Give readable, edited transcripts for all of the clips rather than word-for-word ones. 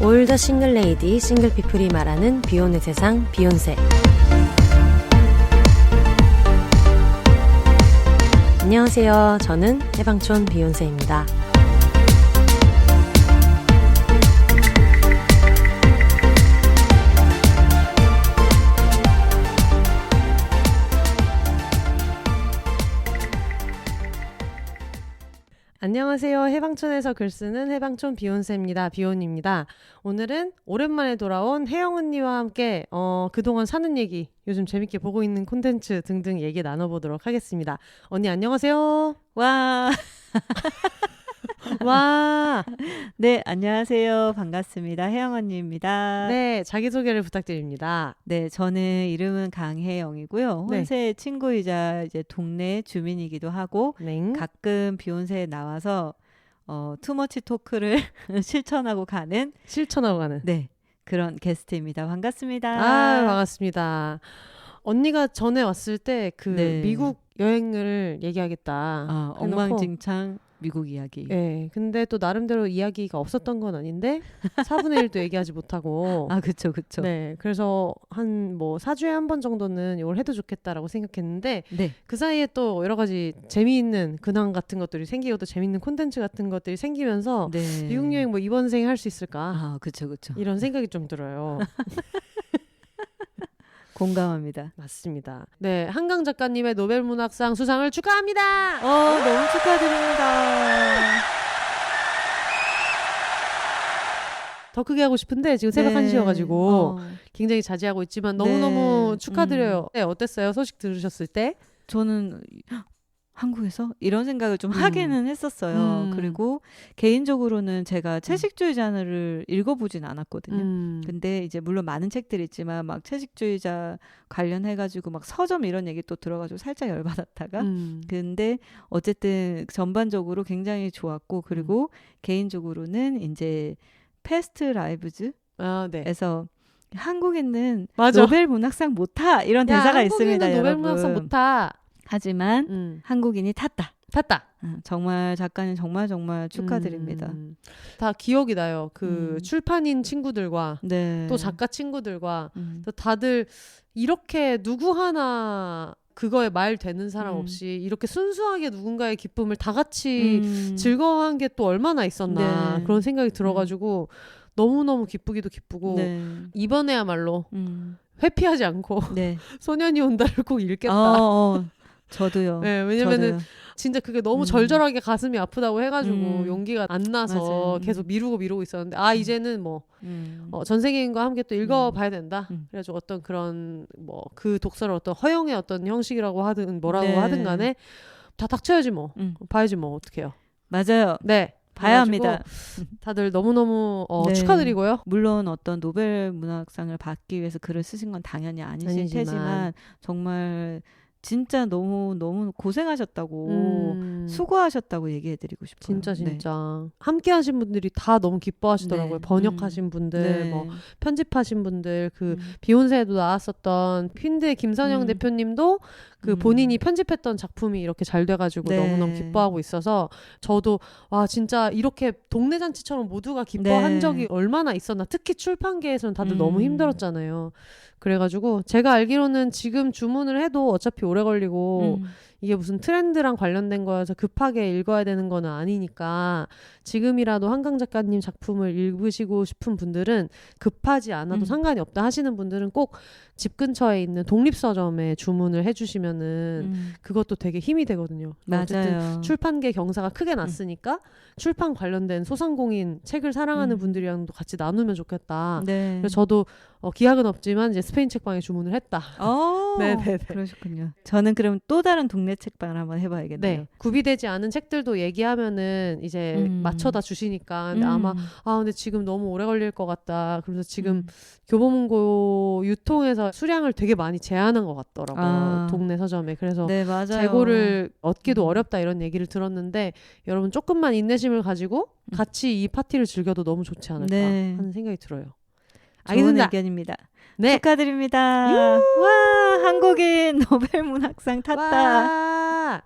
올 더 싱글 레이디, 싱글 피플이 말하는 비혼의 세상, 비욘세. 안녕하세요. 저는 해방촌 비욘세입니다. 안녕하세요. 해방촌에서 글 쓰는 해방촌 비욘세입니다. 비혼입니다. 오늘은 오랜만에 돌아온 혜영 언니와 함께 그동안 사는 얘기, 요즘 재밌게 보고 있는 콘텐츠 등등 얘기 나눠보도록 하겠습니다. 언니 안녕하세요. 와. 와. 네, 안녕하세요. 반갑습니다. 혜영 언니입니다. 네, 자기소개를 부탁드립니다. 네, 저는 이름은 강혜영이고요. 네. 혼세 친구이자 이제 동네 주민이기도 하고 네. 가끔 비욘세에 나와서 투머치 토크를 실천하고 가는 실천하고 가는. 네, 그런 게스트입니다. 반갑습니다. 아, 반갑습니다. 언니가 전에 왔을 때 그 네. 미국 여행을 얘기하겠다. 해놓고 엉망진창 미국 이야기. 네, 근데 또 나름대로 이야기가 없었던 건 아닌데 4분의 1도 얘기하지 못하고 아, 그쵸. 네, 그래서 한 뭐 4주에 한 번 정도는 이걸 해도 좋겠다라고 생각했는데 네. 그 사이에 또 여러 가지 재미있는 근황 같은 것들이 생기고 또 재미있는 콘텐츠 같은 것들이 생기면서 네. 미국 여행 뭐 이번 생에 할 수 있을까 아, 그쵸. 이런 생각이 좀 들어요. 공감합니다. 맞습니다. 네, 한강 작가님의 노벨 문학상 수상을 축하합니다. 너무 축하드립니다. 더 크게 하고 싶은데 지금 새벽 네. 1시여가지고 굉장히 자제하고 있지만 너무너무 네. 축하드려요. 네, 어땠어요? 소식 들으셨을 때? 저는 한국에서 이런 생각을 좀 하기는 했었어요. 그리고 개인적으로는 제가 채식주의자를 읽어보진 않았거든요. 근데 이제 물론 많은 책들이 있지만 막 채식주의자 관련해가지고 막 서점 이런 얘기 또 들어가지고 살짝 열받았다가 근데 어쨌든 전반적으로 굉장히 좋았고 그리고 개인적으로는 이제 패스트 라이브즈에서 아, 네. 한국인은 맞아. 노벨 문학상 못 타 이런 대사가 있습니다, 노벨 여러분. 문학상 못 타. 하지만 한국인이 탔다. 정말 작가님 정말 축하드립니다. 다 기억이 나요. 그 출판인 친구들과 네. 또 작가 친구들과 또 다들 이렇게 누구 하나 그거에 말 되는 사람 없이 이렇게 순수하게 누군가의 기쁨을 다 같이 즐거워한 게 또 얼마나 있었나 네. 그런 생각이 들어가지고 너무너무 기쁘기도 기쁘고 네. 이번에야말로 회피하지 않고 네. 소년이 온다를 꼭 읽겠다. 저도요. 네, 왜냐면은 저도요. 진짜 그게 너무 절절하게 가슴이 아프다고 해가지고 용기가 안 나서 맞아요. 계속 미루고 있었는데 이제는 뭐 전 세계인과 함께 또 읽어봐야 된다. 그래가지고 어떤 그런 뭐 그 독서를 어떤 허용의 어떤 형식이라고 하든 뭐라고 네. 하든 간에 다 닥쳐야지 뭐 봐야지 뭐 어떡해요. 맞아요. 네. 봐야 그래가지고 합니다. 다들 너무너무 네. 축하드리고요. 물론 어떤 노벨 문학상을 받기 위해서 글을 쓰신 건 당연히 아니실 테지만 정말 진짜 너무 고생하셨다고 수고하셨다고 얘기해드리고 싶어요. 진짜 함께 하신 분들이 다 너무 기뻐하시더라고요. 네. 번역하신 분들 네. 뭐 편집하신 분들 그 비욘세에도 나왔었던 핀드의 김선영 대표님도 그 본인이 편집했던 작품이 이렇게 잘 돼가지고 네. 너무너무 기뻐하고 있어서 저도 와 진짜 이렇게 동네 잔치처럼 모두가 기뻐한 네. 적이 얼마나 있었나. 특히 출판계에서는 다들 너무 힘들었잖아요. 그래가지고 제가 알기로는 지금 주문을 해도 어차피 오래 걸리고 이게 무슨 트렌드랑 관련된 거여서 급하게 읽어야 되는 건 아니니까 지금이라도 한강 작가님 작품을 읽으시고 싶은 분들은 급하지 않아도 상관이 없다 하시는 분들은 꼭 집 근처에 있는 독립서점에 주문을 해주시면은 그것도 되게 힘이 되거든요. 어쨌든 맞아요. 출판계 경사가 크게 났으니까 출판 관련된 소상공인 책을 사랑하는 분들이랑도 같이 나누면 좋겠다. 네. 그래서 저도 기약은 없지만 이제 스페인 책방에 주문을 했다. 네네네. 그러셨군요. 저는 그럼 또 다른 동네 책방을 한번 해봐야겠네요. 네. 구비되지 않은 책들도 얘기하면은 이제 맞춰다 주시니까 근데 아마 근데 지금 너무 오래 걸릴 것 같다. 그래서 지금 교보문고 유통에서 수량을 되게 많이 제한한 것 같더라고요. 동네 서점에. 그래서 네, 맞아요. 재고를 얻기도 어렵다 이런 얘기를 들었는데 여러분 조금만 인내심을 가지고 같이 이 파티를 즐겨도 너무 좋지 않을까 하는 생각이 들어요. 좋은 알겠습니다. 의견입니다. 네. 축하드립니다. 와, 한국인 노벨 문학상 탔다. 와.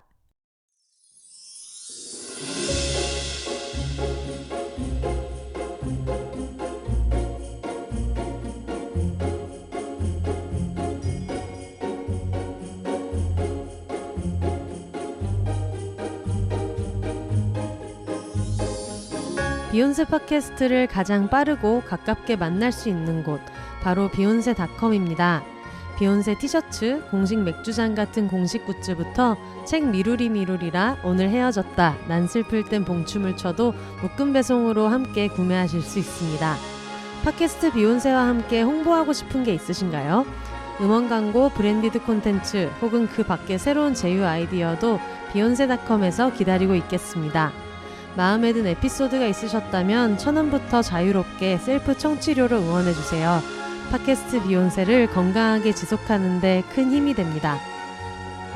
비욘세 팟캐스트를 가장 빠르고 가깝게 만날 수 있는 곳, 바로 비욘세.com입니다. 비욘세 티셔츠, 공식 맥주잔 같은 공식 굿즈부터 책 미루리라 오늘 헤어졌다, 난 슬플 땐 봉춤을 춰도 묶음 배송으로 함께 구매하실 수 있습니다. 팟캐스트 비욘세와 함께 홍보하고 싶은 게 있으신가요? 음원 광고, 브랜디드 콘텐츠 혹은 그 밖의 새로운 제휴 아이디어도 비욘세.com에서 기다리고 있겠습니다. 마음에 든 에피소드가 있으셨다면 1,000원부터 자유롭게 셀프 청취료로 응원해주세요. 팟캐스트 비욘세를 건강하게 지속하는 데 큰 힘이 됩니다.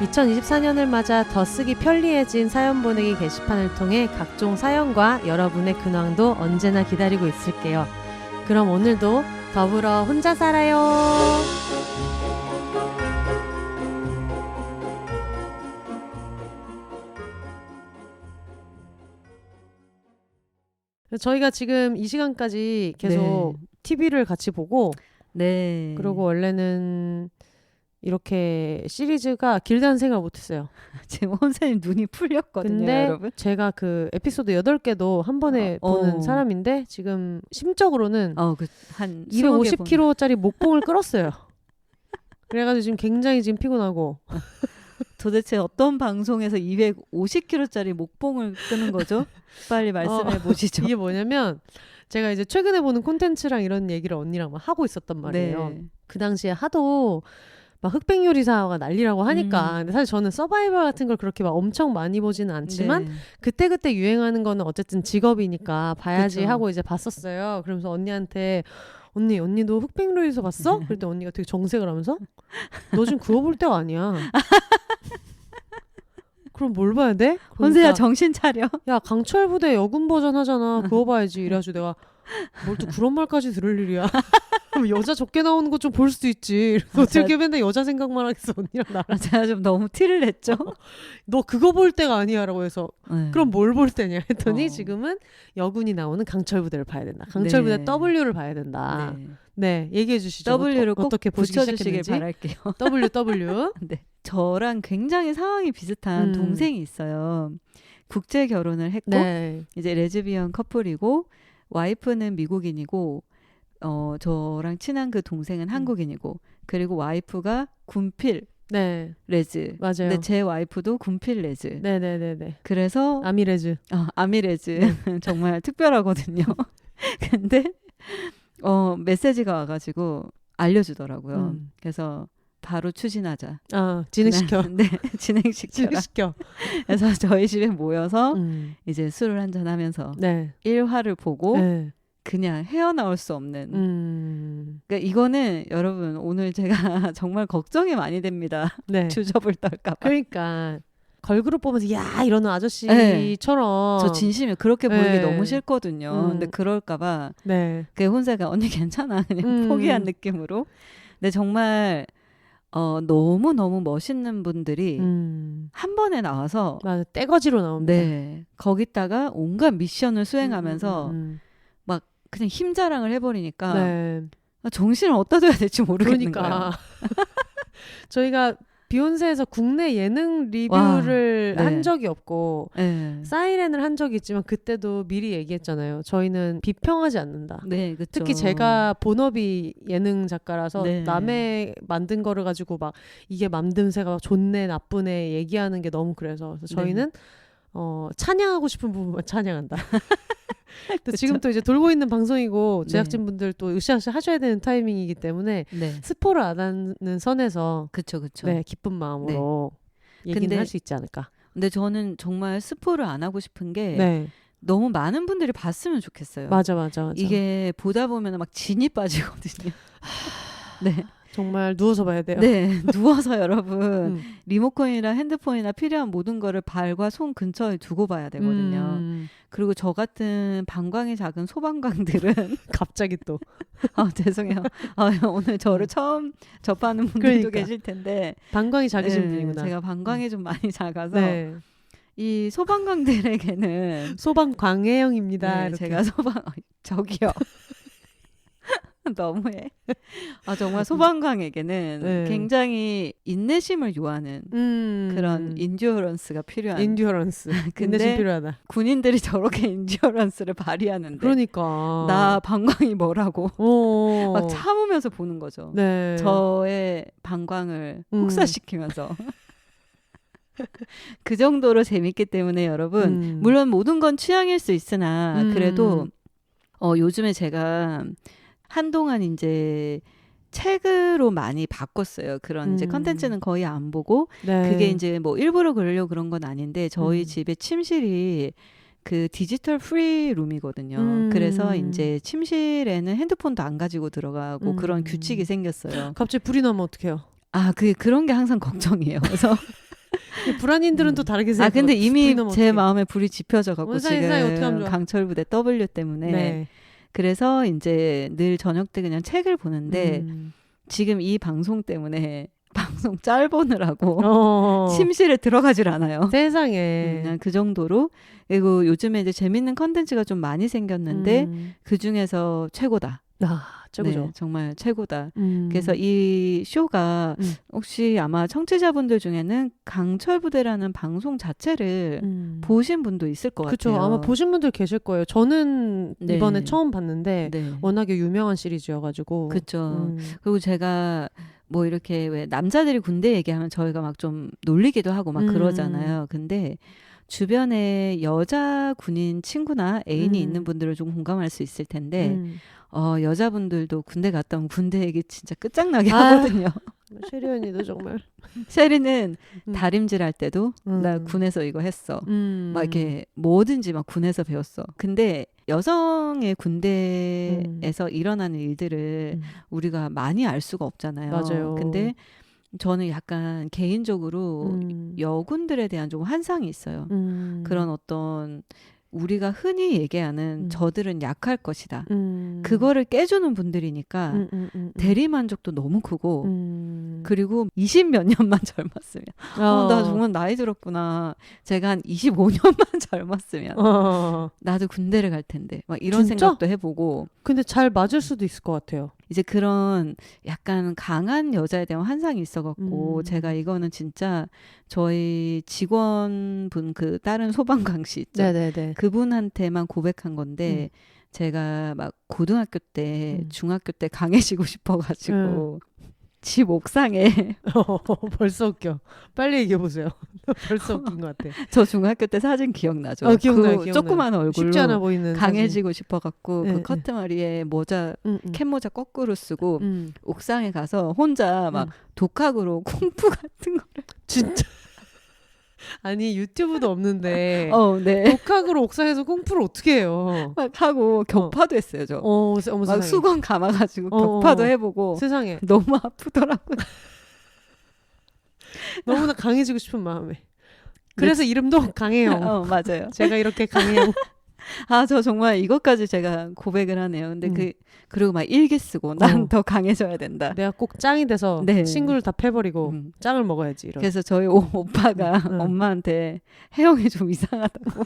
2024년을 맞아 더 쓰기 편리해진 사연 보내기 게시판을 통해 각종 사연과 여러분의 근황도 언제나 기다리고 있을게요. 그럼 오늘도 더불어 혼자 살아요. 저희가 지금 이 시간까지 계속 TV를 같이 보고, 그리고 원래는 이렇게 시리즈가 길다는 생각을 못했어요. 지금 혼세님 눈이 풀렸거든요, 근데 여러분. 제가 그 에피소드 8개도 한 번에 보는 사람인데 지금 심적으로는 한 250kg짜리 목봉을 끌었어요. 그래가지고 지금 굉장히 지금 피곤하고. 도대체 어떤 방송에서 250kg짜리 목봉을 끄는 거죠? 빨리 말씀해 보시죠. 이게 뭐냐면 제가 이제 최근에 보는 콘텐츠랑 이런 얘기를 언니랑 막 하고 있었단 말이에요. 그 당시에 하도 막 흑백 요리사가 난리라고 하니까. 근데 사실 저는 서바이벌 같은 걸 그렇게 막 엄청 많이 보지는 않지만 그때그때 유행하는 거는 어쨌든 직업이니까 봐야지 하고 이제 봤었어요. 그러면서 언니한테 언니도 흑백 요리사 봤어? 그랬더니 언니가 되게 정색을 하면서 너 지금 그거 볼 때가 아니야. 그럼 뭘 봐야 돼? 혼세야 정신 차려. 야, 강철 부대 여군 버전 하잖아. 그거 봐야지. 이래가지고 내가 뭘 또 그런 말까지 들을 일이야. 그럼 여자 적게 나오는 거 좀 볼 수도 있지. 어떻게 맨날 여자 생각만 하겠어, 언니랑 나랑. 제가 좀 너무 티를 냈죠. 너 그거 볼 때가 아니야라고 해서 그럼 뭘 볼 때냐 했더니 지금은 여군이 나오는 강철 부대를 봐야 된다. 강철 부대 W를 봐야 된다. 네, 얘기해 주시죠. W를 꼭 어떻게 붙여주시길 바랄게요. W. 네. 저랑 굉장히 상황이 비슷한 동생이 있어요. 국제 결혼을 했고 이제 레즈비언 커플이고 와이프는 미국인이고 저랑 친한 그 동생은 한국인이고 그리고 와이프가 군필 레즈. 맞아요. 근데 제 와이프도 군필 레즈. 네네네네. 그래서 아미레즈. 아미레즈. 정말 특별하거든요. 근데 메시지가 와가지고 알려주더라고요. 그래서 바로 추진하자. 진행시켜. 네, 진행시켜. 그래서 저희 집에 모여서 이제 술을 한잔 하면서 1화를 보고 그냥 헤어나올 수 없는. 그러니까 이거는 여러분 오늘 제가 정말 걱정이 많이 됩니다. 주접을 떨까 봐. 그러니까 걸그룹 보면서 야 이러는 아저씨처럼 저 진심에 그렇게 보이기 너무 싫거든요. 근데 그럴까 봐 그 혼세가 언니 괜찮아 그냥 포기한 느낌으로. 근데 정말 너무너무 멋있는 분들이 한 번에 나와서 맞아, 떼거지로 나옵니다. 거기다가 온갖 미션을 수행하면서 막 그냥 힘자랑을 해버리니까 정신을 어디다 둬야 될지 모르겠는 거예요. 저희가 비욘세에서 국내 예능 리뷰를 한 적이 없고 사이렌을 한 적이 있지만 그때도 미리 얘기했잖아요. 저희는 비평하지 않는다. 그쵸. 특히 제가 본업이 예능 작가라서 남의 만든 거를 가지고 막 이게 만듦새가 좋네 나쁘네 얘기하는 게 너무 그래서 저희는 찬양하고 싶은 부분만 찬양한다. 또 지금 또 이제 돌고 있는 방송이고 제작진분들 또 으쌰으쌰 하셔야 되는 타이밍이기 때문에 스포를 안 하는 선에서 그쵸. 기쁜 마음으로 얘기는 할 수 있지 않을까. 근데 저는 정말 스포를 안 하고 싶은 게 너무 많은 분들이 봤으면 좋겠어요. 맞아. 이게 보다 보면 막 진이 빠지거든요. 정말 누워서 봐야 돼요. 누워서 여러분 리모컨이나 핸드폰이나 필요한 모든 거를 발과 손 근처에 두고 봐야 되거든요. 그리고 저 같은 방광이 작은 소방관들은 갑자기 또 죄송해요. 오늘 저를 처음 접하는 분들도 계실 텐데 방광이 작으신 분이구나. 제가 방광이 좀 많이 작아서 이 소방관들에게는 소방광해형입니다. 제가 저기요. 너무해. 정말 소방관에게는 네. 굉장히 인내심을 요하는 그런 인듀어런스가 필요한. 인듀어런스. 인내심 필요하다. 군인들이 저렇게 인듀어런스를 발휘하는데. 그러니까. 나 방광이 뭐라고. 막 참으면서 보는 거죠. 네. 저의 방광을 혹사시키면서. 그 정도로 재밌기 때문에 여러분 물론 모든 건 취향일 수 있으나 그래도 요즘에 제가 한동안 이제 책으로 많이 바꿨어요. 그런 이제 컨텐츠는 거의 안 보고 네. 그게 이제 뭐 일부러 그러려고 그런 건 아닌데 저희 집의 침실이 그 디지털 프리 룸이거든요. 그래서 이제 침실에는 핸드폰도 안 가지고 들어가고 그런 규칙이 생겼어요. 갑자기 불이 나면 어떡해요? 그런 게 항상 걱정이에요. 그래서 불안인들은 또 다르게 생각해요. 근데 이미 제 마음에 불이 지펴져 갖고 지금 강철부대 W 때문에 네. 그래서 이제 늘 저녁 때 그냥 책을 보는데 지금 이 방송 때문에 방송 짤보느라고 침실에 들어가질 않아요. 세상에. 그냥 그 정도로. 그리고 요즘에 이제 재밌는 컨텐츠가 좀 많이 생겼는데 그 중에서 최고다. 최고죠. 네, 정말 최고다. 그래서 이 쇼가 혹시 아마 청취자분들 중에는 강철부대라는 방송 자체를 보신 분도 있을 것 그쵸, 같아요. 아마 보신 분들 계실 거예요. 저는 네. 이번에 처음 봤는데 네. 워낙에 유명한 시리즈여가지고. 그렇죠. 그리고 제가 뭐 이렇게 왜 남자들이 군대 얘기하면 저희가 막 좀 놀리기도 하고 막 그러잖아요. 근데 주변에 여자 군인 친구나 애인이 있는 분들은 좀 공감할 수 있을 텐데 여자분들도 군대 갔다 오면 군대 얘기 진짜 끝장나게 하거든요. 셰리 언니도 정말. 셰리는 다림질 할 때도 나 군에서 이거 했어. 막 이렇게 뭐든지 막 군에서 배웠어. 근데 여성의 군대에서 일어나는 일들을 우리가 많이 알 수가 없잖아요. 맞아요. 근데 저는 약간 개인적으로 여군들에 대한 좀 환상이 있어요. 그런 어떤 우리가 흔히 얘기하는 저들은 약할 것이다. 그거를 깨주는 분들이니까 대리만족도 너무 크고 그리고 20몇 년만 젊었으면 나 정말 나이 들었구나. 제가 한 25년만 젊었으면 나도 군대를 갈 텐데 막 이런 진짜? 생각도 해보고. 근데 잘 맞을 수도 있을 것 같아요. 이제 그런 약간 강한 여자에 대한 환상이 있어갖고 제가 이거는 진짜 저희 직원분 그 다른 소방관 씨 있죠. 네네네. 그분한테만 고백한 건데 제가 막 고등학교 때 중학교 때 강해지고 싶어가지고 집 옥상에 벌써 웃겨. 빨리 얘기해보세요. 벌써 웃긴 것 같아. 저 중학교 때 사진 기억나죠? 기억나요. 조그만 얼굴로 쉽지 않아 보이는 강해지고 싶어갖고 네, 그 커트머리에 모자 캡모자 거꾸로 쓰고 옥상에 가서 혼자 막 독학으로 쿵푸 같은 거를 진짜 아니 유튜브도 없는데 네. 독학으로 옥상에서 쿵푸를 어떻게 해요? 막 하고 격파도 했어요 저. 막 수건 감아가지고 격파도 해보고 세상에 너무 아프더라고요. 너무나 강해지고 싶은 마음에. 그래서 이름도 강해요. 맞아요. 제가 이렇게 강해요. 저 정말 이것까지 제가 고백을 하네요. 근데 그리고 막 일기 쓰고 난 더 강해져야 된다. 내가 꼭 짱이 돼서 친구를 다 패버리고 짱을 먹어야지. 이런. 그래서 저희 오빠가 엄마한테 혜영이 좀 이상하다고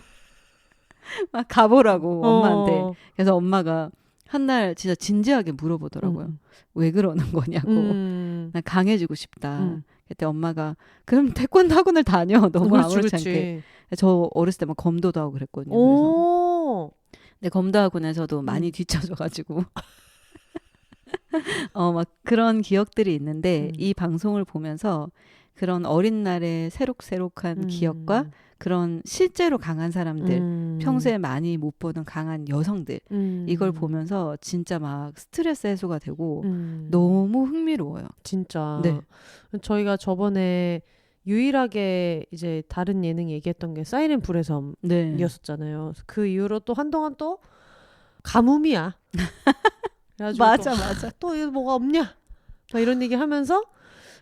막 가보라고 엄마한테. 그래서 엄마가 한날 진짜 진지하게 물어보더라고요. 왜 그러는 거냐고. 난 강해지고 싶다. 그때 엄마가 그럼 태권도 학원을 다녀. 너무 아무렇지 않게. 저 어렸을 때 막 검도도 하고 그랬거든요. 그래서. 근데 검도 학원에서도 많이 뒤쳐져가지고 막 그런 기억들이 있는데 이 방송을 보면서 그런 어린 날의 새록새록한 기억과 그런 실제로 강한 사람들, 평소에 많이 못 보던 강한 여성들 이걸 보면서 진짜 막 스트레스 해소가 되고 너무 흥미로워요. 진짜. 네. 저희가 저번에 유일하게 이제 다른 예능 얘기했던 게 사이렌 불의 섬이었었잖아요. 그 이후로 또 한동안 또 가뭄이야. 맞아. 또 이거 뭐가 없냐? 막 이런 얘기 하면서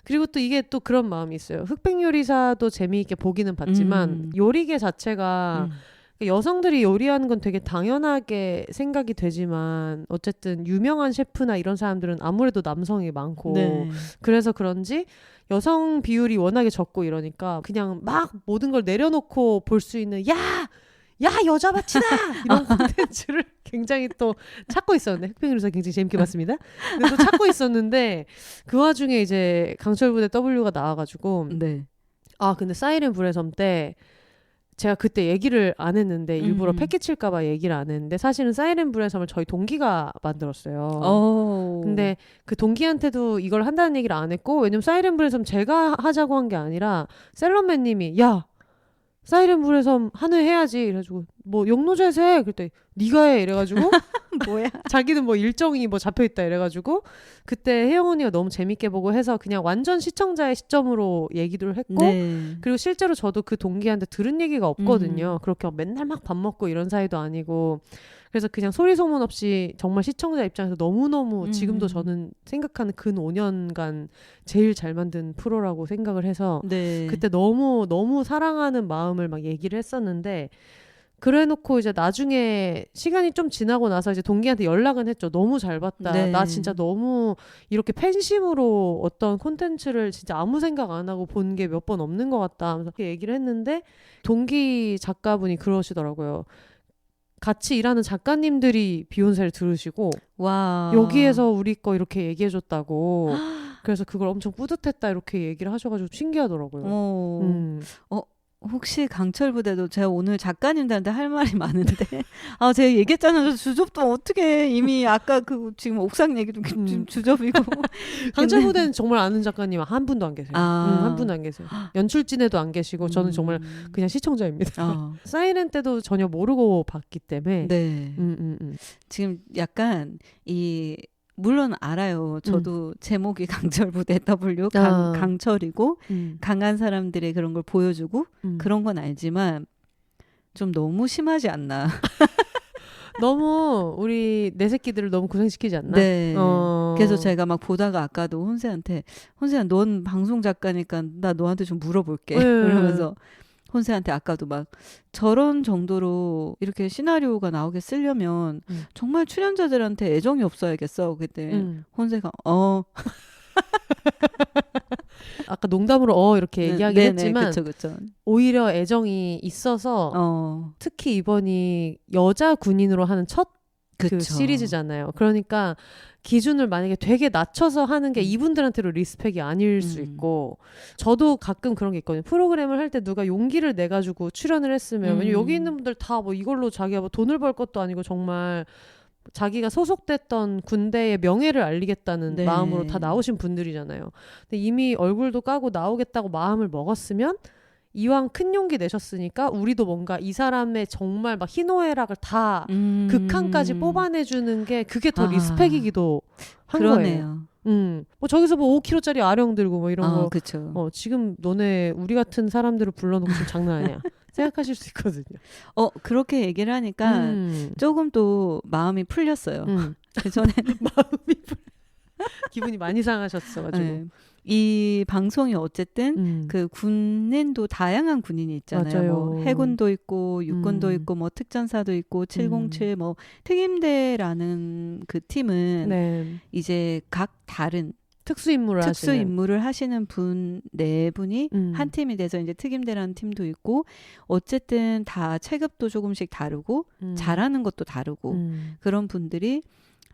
그리고 또 이게 또 그런 마음이 있어요. 흑백 요리사도 재미있게 보기는 봤지만 요리계 자체가 여성들이 요리하는 건 되게 당연하게 생각이 되지만 어쨌든 유명한 셰프나 이런 사람들은 아무래도 남성이 많고 그래서 그런지 여성 비율이 워낙에 적고 이러니까 그냥 막 모든 걸 내려놓고 볼 수 있는 야! 야 여자 바치다 이런 콘텐츠를 굉장히 또 찾고 있었는데 흑백요리사 굉장히 재밌게 봤습니다. 근데 또 찾고 있었는데 그 와중에 이제 강철부대 W가 나와가지고 네. 아 근데 사이렌 불의 섬 때 제가 그때 얘기를 안 했는데 일부러 패기칠까봐 얘기를 안 했는데 사실은 사이렌 불의 섬을 저희 동기가 만들었어요. 근데 그 동기한테도 이걸 한다는 얘기를 안 했고 왜냐면 사이렌 불의 섬 제가 하자고 한 게 아니라 셀럽맨님이 야 사이렌 불의 섬 한 회 해야지 이래가지고 뭐 영노제에서 해 그랬더니 네가 해 이래가지고 뭐야 자기는 뭐 일정이 뭐 잡혀있다 이래가지고 그때 혜영 언니가 너무 재밌게 보고 해서 그냥 완전 시청자의 시점으로 얘기를 했고 네. 그리고 실제로 저도 그 동기한테 들은 얘기가 없거든요. 그렇게 맨날 막 밥 먹고 이런 사이도 아니고 그래서 그냥 소리 소문 없이 정말 시청자 입장에서 너무너무 지금도 저는 생각하는 근 5년간 제일 잘 만든 프로라고 생각을 해서 네. 그때 너무 사랑하는 마음을 막 얘기를 했었는데 그래놓고 이제 나중에 시간이 좀 지나고 나서 이제 동기한테 연락은 했죠. 너무 잘 봤다. 네. 나 진짜 너무 이렇게 팬심으로 어떤 콘텐츠를 진짜 아무 생각 안 하고 본 게 몇 번 없는 것 같다 하면서 그렇게 얘기를 했는데 동기 작가분이 그러시더라고요. 같이 일하는 작가님들이 비욘세를 들으시고 와. 여기에서 우리 거 이렇게 얘기해줬다고 그래서 그걸 엄청 뿌듯했다 이렇게 얘기를 하셔가지고 신기하더라고요. 혹시 강철부대도 제가 오늘 작가님들한테 할 말이 많은데 아 제가 얘기했잖아요. 주접도 어떻게 이미 아까 그 지금 옥상 얘기도 지금 주접이고 강철부대는 정말 아는 작가님 한 분도 안 계세요. 한 분도 안 계세요. 연출진에도 안 계시고 저는 정말 그냥 시청자입니다. 사이렌 때도 전혀 모르고 봤기 때문에 네. 지금 약간 물론 알아요. 저도 제목이 강철부대 W 강철이고 강한 사람들의 그런 걸 보여주고 그런 건 알지만 좀 너무 심하지 않나. 너무 우리 내 새끼들을 너무 고생시키지 않나? 네. 그래서 제가 막 보다가 아까도 혼세한테 혼세야 넌 방송 작가니까 나 너한테 좀 물어볼게. 그러면서 혼세한테 아까도 막 저런 정도로 이렇게 시나리오가 나오게 쓰려면 정말 출연자들한테 애정이 없어야겠어. 그때 혼세가 아까 농담으로 이렇게 얘기하긴 했지만 그쵸. 오히려 애정이 있어서 특히 이번이 여자 군인으로 하는 첫 그 시리즈잖아요. 그러니까 기준을 만약에 되게 낮춰서 하는 게 이분들한테도 리스펙이 아닐 수 있고 저도 가끔 그런 게 있거든요. 프로그램을 할 때 누가 용기를 내가지고 출연을 했으면 왜냐면 여기 있는 분들 다 뭐 이걸로 자기가 뭐 돈을 벌 것도 아니고 정말 자기가 소속됐던 군대의 명예를 알리겠다는 마음으로 다 나오신 분들이잖아요. 근데 이미 얼굴도 까고 나오겠다고 마음을 먹었으면 이왕 큰 용기 내셨으니까 우리도 뭔가 이 사람의 정말 막 희노애락을 다 극한까지 뽑아내주는 게 그게 더 리스펙이기도 한 그러네요. 거예요. 뭐 저기서 뭐 5kg짜리 아령 들고 뭐 이런 거. 그쵸. 지금 너네 우리 같은 사람들을 불러놓고 지금 장난 아니야. 생각하실 수 있거든요. 그렇게 얘기를 하니까 조금 또 마음이 풀렸어요. 그 전에 마음이 기분이 많이 상하셨어가지고. 네. 이 방송이 어쨌든 그 군인도 다양한 군인이 있잖아요. 뭐 해군도 있고 육군도 있고 뭐 특전사도 있고 707 뭐 특임대라는 그 팀은 이제 각 다른 특수임무를 하시는 분 네 분이 한 팀이 돼서 이제 특임대라는 팀도 있고 어쨌든 다 체급도 조금씩 다르고 잘하는 것도 다르고 그런 분들이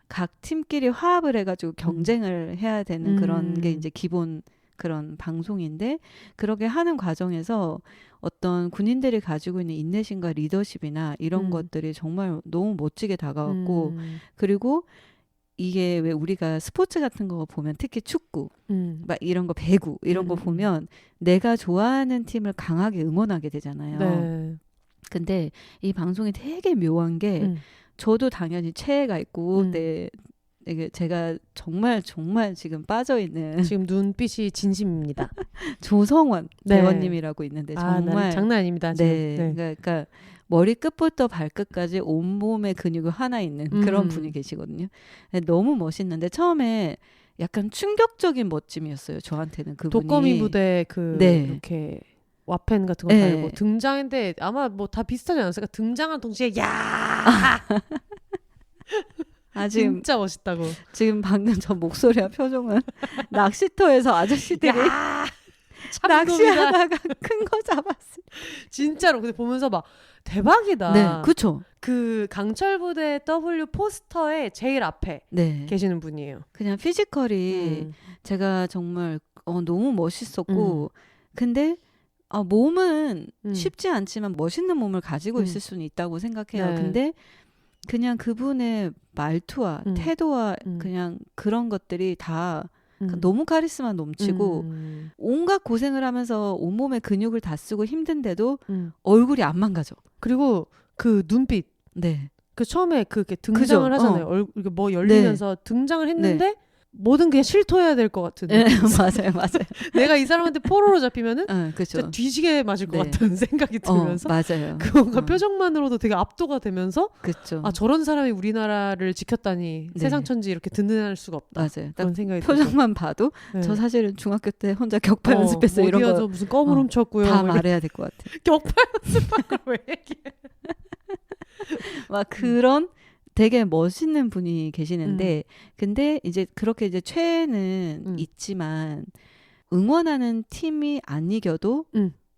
각 팀끼리 화합을 해가지고 경쟁을 해야 되는 그런 게 이제 기본 그런 방송인데 그렇게 하는 과정에서 어떤 군인들이 가지고 있는 인내심과 리더십이나 이런 것들이 정말 너무 멋지게 다가왔고 그리고 이게 왜 우리가 스포츠 같은 거 보면 특히 축구 막 이런 거 배구 이런 거 보면 내가 좋아하는 팀을 강하게 응원하게 되잖아요. 네. 근데 이 방송이 되게 묘한 게 저도 당연히 최애가 있고 이게 제가 정말 지금 빠져있는 지금 눈빛이 진심입니다. 조성원 대원님이라고 있는데 정말 장난 아닙니다. 지금. 그러니까 머리 끝부터 발끝까지 온몸의 근육이 하나 있는 그런 분이 계시거든요. 너무 멋있는데 처음에 약간 충격적인 멋짐이었어요. 저한테는 그분이. 독거미 부대 이렇게 와펜 같은 거 달고 등장인데 아마 뭐 다 비슷하지 않았을까? 등장한 동시에 야 진짜 멋있다고. 지금 방금 저 목소리와 표정은 낚시터에서 아저씨들이 낚시하다가 큰 거 잡았어. 진짜로. 근데 보면서 막 대박이다. 네, 그렇죠. 그 강철부대 W 포스터에 제일 앞에 네. 계시는 분이에요. 그냥 피지컬이 제가 정말 너무 멋있었고 근데 몸은 쉽지 않지만 멋있는 몸을 가지고 있을 수는 있다고 생각해요. 네. 근데 그냥 그분의 말투와 태도와 그냥 그런 것들이 다 너무 카리스마 넘치고 온갖 고생을 하면서 온몸에 근육을 다 쓰고 힘든데도 얼굴이 안 망가져. 그리고 그 눈빛. 네. 그 처음에 그렇게 등장을 그죠? 하잖아요. 얼굴 뭐 열리면서 등장을 했는데 뭐든 그냥 실토해야 될 것 같은. 네, 맞아요. 내가 이 사람한테 포로로 잡히면은 그렇죠. 진짜 뒤지게 맞을 것 네. 같은 생각이 들면서 맞아요. 그건가 표정만으로도 되게 압도가 되면서 그렇죠. 저런 사람이 우리나라를 지켰다니 네. 세상 천지 이렇게 든든할 수가 없다. 맞아요. 그런 생각이 표정만 봐도 네. 저 사실은 중학교 때 혼자 격파 연습했어 이런 거 저 무슨 껌을 훔쳤고요. 다 말해야 될 것 같아. 격파 연습한 걸 왜 얘기해? 막 그런 되게 멋있는 분이 계시는데 근데 이제 그렇게 이제 최애는 있지만 응원하는 팀이 안 이겨도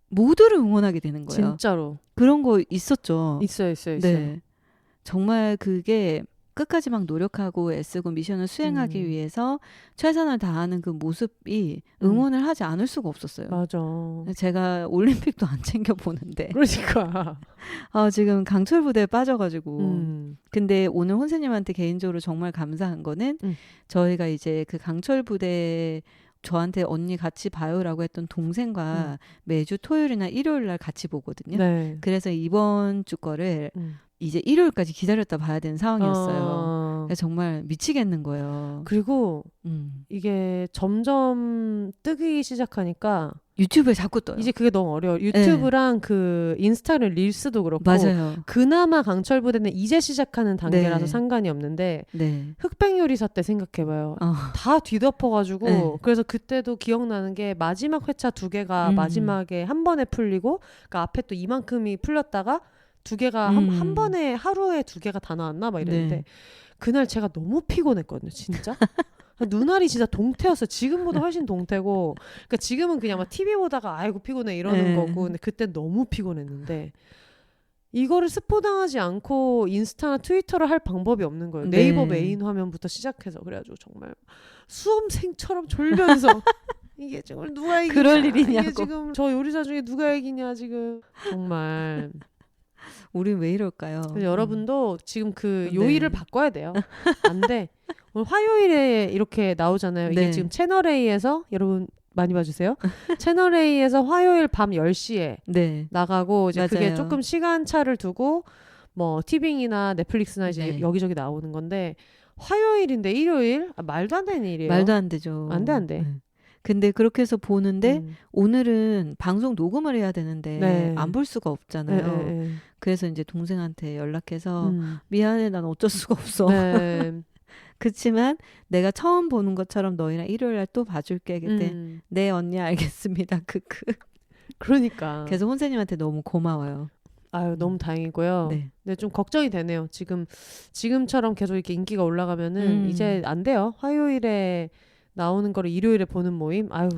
모두를 응원하게 되는 거예요. 진짜로. 그런 거 있었죠. 있어요. 네. 정말 그게 끝까지 막 노력하고 애쓰고 미션을 수행하기 위해서 최선을 다하는 그 모습이 응원을 하지 않을 수가 없었어요. 맞아. 제가 올림픽도 안 챙겨보는데. 그러니까. 지금 강철부대에 빠져가지고. 근데 오늘 혼세님한테 개인적으로 정말 감사한 거는 저희가 이제 그 강철부대 저한테 언니 같이 봐요라고 했던 동생과 매주 토요일이나 일요일 날 같이 보거든요. 네. 그래서 이번 주 거를 이제 일요일까지 기다렸다 봐야 되는 상황이었어요. 그래서 정말 미치겠는 거예요. 그리고 이게 점점 뜨기 시작하니까 유튜브에 자꾸 떠요. 이제 그게 너무 어려워요. 유튜브랑 그 인스타그램 릴스도 그렇고 맞아요. 그나마 강철부대는 이제 시작하는 단계라서 네. 상관이 없는데 네. 흑백요리사 때 생각해봐요. 다 뒤덮어가지고 그래서 그때도 기억나는 게 마지막 회차 2개가 마지막에 한 번에 풀리고 그러니까 앞에 또 이만큼이 풀렸다가 2개가 한 번에 하루에 2개가 다 나왔나 막 이랬는데 그날 제가 너무 피곤했거든요. 진짜. 눈알이 진짜 동태였어요. 지금보다 훨씬 동태고 그러니까 지금은 그냥 막 TV 보다가 아이고 피곤해 이러는 거고 근데 그때 너무 피곤했는데 이거를 스포당하지 않고 인스타나 트위터를 할 방법이 없는 거예요. 네이버 메인 화면부터 시작해서 그래가지고 정말 수험생처럼 졸면서 이게 지금 누가 이기냐 그럴 일이냐고. 이게 지금 저 요리사 중에 누가 이기냐 지금 정말 우리 왜 이럴까요? 여러분도 지금 그 요일을 바꿔야 돼요. 안 돼. 오늘 화요일에 이렇게 나오잖아요. 이게 지금 채널A에서 여러분 많이 봐주세요. 채널A에서 화요일 밤 10시에 나가고 이제 그게 조금 시간 차를 두고 뭐 티빙이나 넷플릭스나 이제 여기저기 나오는 건데 화요일인데 일요일? 말도 안 되는 일이에요. 말도 안 되죠. 안 돼. 근데 그렇게 해서 보는데 오늘은 방송 녹음을 해야 되는데 안 볼 수가 없잖아요. 그래서 이제 동생한테 연락해서 미안해 난 어쩔 수가 없어. 그렇지만 내가 처음 보는 것처럼 너희랑 일요일날 또 봐줄게. 그때 네 언니 알겠습니다. 크크. 그러니까. 그래서 혼세님한테 너무 고마워요. 아유 너무 다행이고요. 근데 좀 걱정이 되네요. 지금처럼 계속 이렇게 인기가 올라가면은 이제 안 돼요. 화요일에 나오는 거를 일요일에 보는 모임. 아유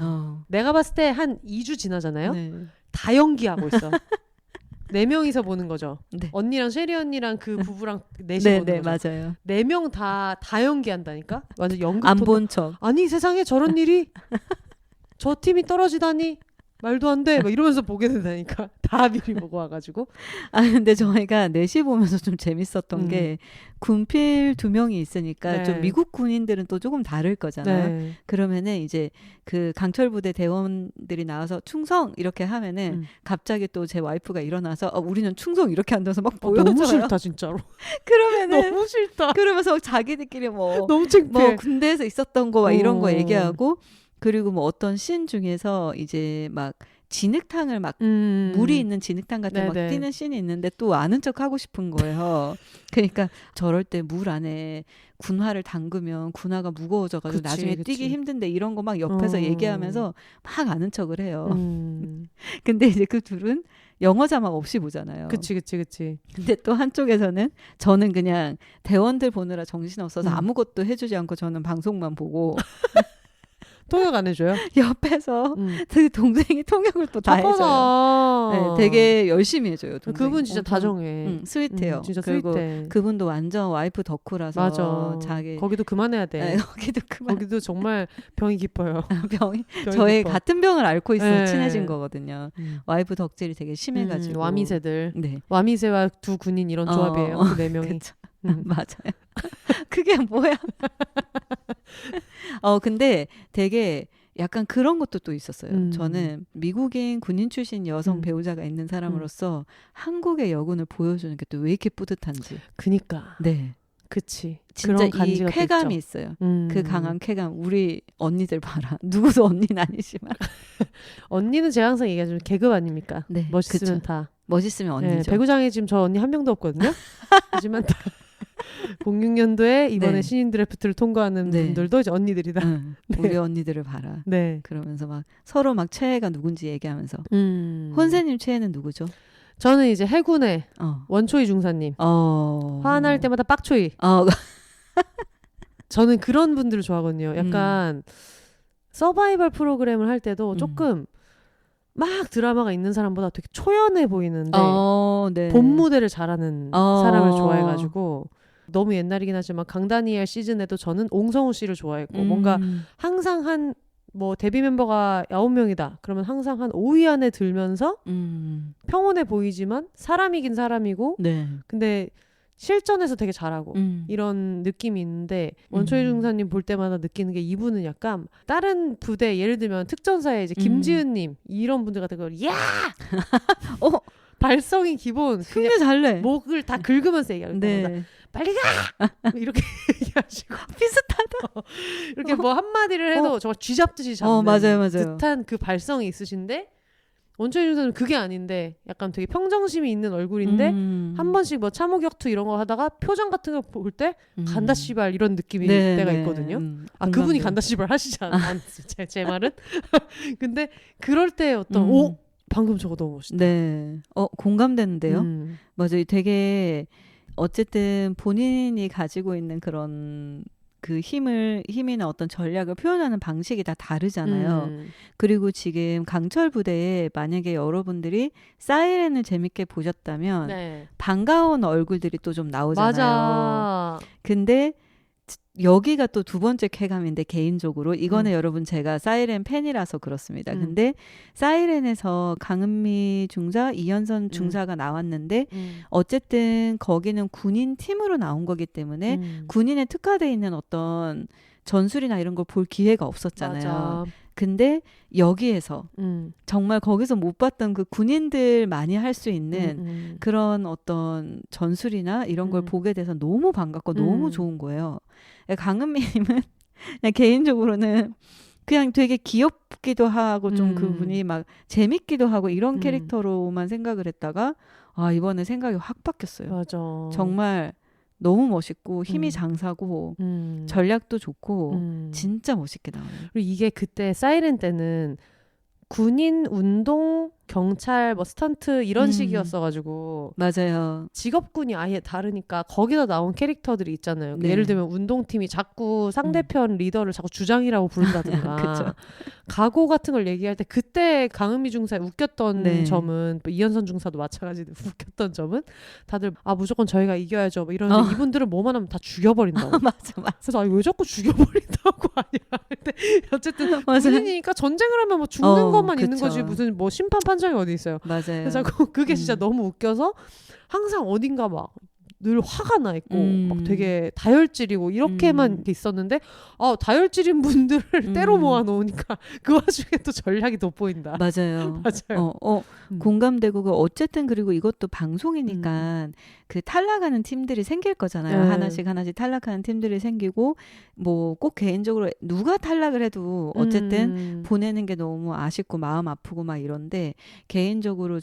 내가 봤을 때 한 2주 지나잖아요. 다 연기하고 있어. 4명이서 보는 거죠. 언니랑 쉐리 언니랑 그 부부랑 넷이 보는 거죠. 맞아요. 4명 다 연기한다니까. 완전 연극 안 본 척. 아니 세상에 저런 일이 저 팀이 떨어지다니 말도 안 돼. 막 이러면서 보게 된다니까. 다 미리 보고 와가지고. 근데 저희가 4시 보면서 좀 재밌었던 게 군필 2명이 있으니까 좀 미국 군인들은 또 조금 다를 거잖아요. 그러면은 이제 그 강철부대 대원들이 나와서 충성 이렇게 하면은 갑자기 또 제 와이프가 일어나서 우리는 충성 이렇게 한다면서 막 보여줘요. 너무 싫다 진짜로. 그러면은 너무 싫다. 그러면서 자기들끼리 뭐 너무 창피해. 뭐 군대에서 있었던 거 막 이런 거 얘기하고 그리고 뭐 어떤 씬 중에서 이제 막 진흙탕을 막 물이 있는 진흙탕 같은 막 뛰는 씬이 있는데 또 아는 척 하고 싶은 거예요. 그러니까 저럴 때 물 안에 군화를 담그면 군화가 무거워져가지고 나중에 뛰기 힘든데 이런 거 막 옆에서 얘기하면서 막 아는 척을 해요. 근데 이제 그 둘은 영어 자막 없이 보잖아요. 그치. 근데 또 한쪽에서는 저는 그냥 대원들 보느라 정신없어서 아무것도 해주지 않고 저는 방송만 보고 통역 안 해줘요? 옆에서 그 동생이 통역을 또 다 해줘요. 네, 되게 열심히 해줘요. 동생이. 그분 진짜 다정해. 스윗해요. 진짜 그리고 스윗해. 그분도 완전 와이프 덕후라서 맞아. 자기 거기도 그만해야 돼. 네, 거기도 정말 병이 깊어요. 병이 병이 저희 깊어. 같은 병을 앓고 있어 네. 친해진 거거든요. 와이프 덕질이 되게 심해가지고 와미새들. 네. 와미새와 두 군인 이런 조합이에요. 그 4명이. 맞아요. 그게 뭐야? 근데 되게 약간 그런 것도 또 있었어요. 저는 미국인 군인 출신 여성 배우자가 있는 사람으로서 한국의 여군을 보여주는 게 또 왜 이렇게 뿌듯한지. 그니까. 네. 그치. 진짜 그런 이 쾌감이 있어요. 그 강한 쾌감. 우리 언니들 봐라. 누구도 언니는 아니지만. 언니는 제가 항상 얘기하지만 계급 아닙니까? 네, 멋있으면 그쵸. 다. 멋있으면 언니죠. 네, 배구장에 지금 저 언니 한 명도 없거든요. 하지만 다 06년도에 이번에 네. 신인 드래프트를 통과하는 네. 분들도 이제 언니들이다. 네. 우리 언니들을 봐라. 네. 그러면서 막 서로 막 최애가 누군지 얘기하면서. 혼세님 최애는 누구죠? 저는 이제 해군의 원초이 중사님. 화날 때마다 빡초이. 저는 그런 분들을 좋아하거든요. 약간 서바이벌 프로그램을 할 때도 조금 막 드라마가 있는 사람보다 되게 초연해 보이는데 네. 본 무대를 잘하는 사람을 좋아해가지고 너무 옛날이긴 하지만 강다니엘 시즌에도 저는 옹성우 씨를 좋아했고 뭔가 항상 뭐 데뷔 멤버가 9명이다. 그러면 항상 한 5위 안에 들면서 평온해 보이지만 사람이긴 사람이고 네. 근데 실전에서 되게 잘하고 이런 느낌이 있는데 원초희 중사님 볼 때마다 느끼는 게 이분은 약간 다른 부대 예를 들면 특전사에 이제 김지은님 이런 분들 같은 거 야! 발성이 기본 굉장히 잘내. 목을 다 긁으면서 얘기하는 네. 거다. 빨리 가! 이렇게 얘기하시고 비슷하다. 이렇게 뭐 한마디를 해도 정말 쥐잡듯이 잡는 맞아요. 듯한 그 발성이 있으신데 원초희 중사는 그게 아닌데 약간 되게 평정심이 있는 얼굴인데 한 번씩 뭐 참호격투 이런 거 하다가 표정 같은 거 볼 때 간다 씨발 이런 느낌이 때가 있거든요. 그분이 간다 씨발 하시지 않았어요. 제 말은. 근데 그럴 때 어떤 방금 저거 너무 멋있다. 네. 공감되는데요. 맞아요. 되게 어쨌든 본인이 가지고 있는 그런 그 힘이나 어떤 전략을 표현하는 방식이 다 다르잖아요. 그리고 지금 강철 부대에 만약에 여러분들이 사이렌을 재밌게 보셨다면 네. 반가운 얼굴들이 또 좀 나오잖아요. 맞아. 근데 여기가 또 두 번째 쾌감인데 개인적으로 이거는 여러분 제가 사이렌 팬이라서 그렇습니다. 근데 사이렌에서 강은미 중사, 이현선 중사가 나왔는데 어쨌든 거기는 군인 팀으로 나온 거기 때문에 군인에 특화돼 있는 어떤 전술이나 이런 걸 볼 기회가 없었잖아요. 맞아. 근데 여기에서 정말 거기서 못 봤던 그 군인들 많이 할 수 있는 그런 어떤 전술이나 이런 걸 보게 돼서 너무 반갑고 너무 좋은 거예요. 강은미님은 그냥 개인적으로는 그냥 되게 귀엽기도 하고 좀 그분이 막 재밌기도 하고 이런 캐릭터로만 생각을 했다가 이번에 생각이 확 바뀌었어요. 맞아. 정말 너무 멋있고 힘이 장사고 전략도 좋고 진짜 멋있게 나와요. 그리고 이게 그때 사이렌 때는 군인, 운동, 경찰, 뭐 스턴트 이런 식이었어가지고 맞아요. 직업군이 아예 다르니까 거기서 나온 캐릭터들이 있잖아요. 네. 예를 들면 운동팀이 자꾸 상대편 리더를 자꾸 주장이라고 부른다든가 각오 같은 걸 얘기할 때 그때 강은미 중사에 웃겼던 점은 뭐 이현선 중사도 마찬가지로 웃겼던 점은 다들 무조건 저희가 이겨야죠 뭐 이러는데 이분들은 뭐만 하면 다 죽여버린다고. 맞아. 그래서 왜 자꾸 죽여버린다고 하냐. 근데 어쨌든 군인이니까 전쟁을 하면 뭐 죽는 것만 있는 거지 무슨 뭐 심판 판정이 어디 있어요. 맞아요. 그래서 그게 진짜 너무 웃겨서 항상 어딘가 막 늘 화가 나 있고 막 되게 다혈질이고 이렇게만 있었는데 다혈질인 분들을 때로 모아놓으니까 그 와중에 또 전략이 돋보인다. 맞아요. 맞아요. 공감되고 어쨌든 그리고 이것도 방송이니까 그 탈락하는 팀들이 생길 거잖아요. 하나씩 탈락하는 팀들이 생기고 뭐 꼭 개인적으로 누가 탈락을 해도 어쨌든 보내는 게 너무 아쉽고 마음 아프고 막 이런데 개인적으로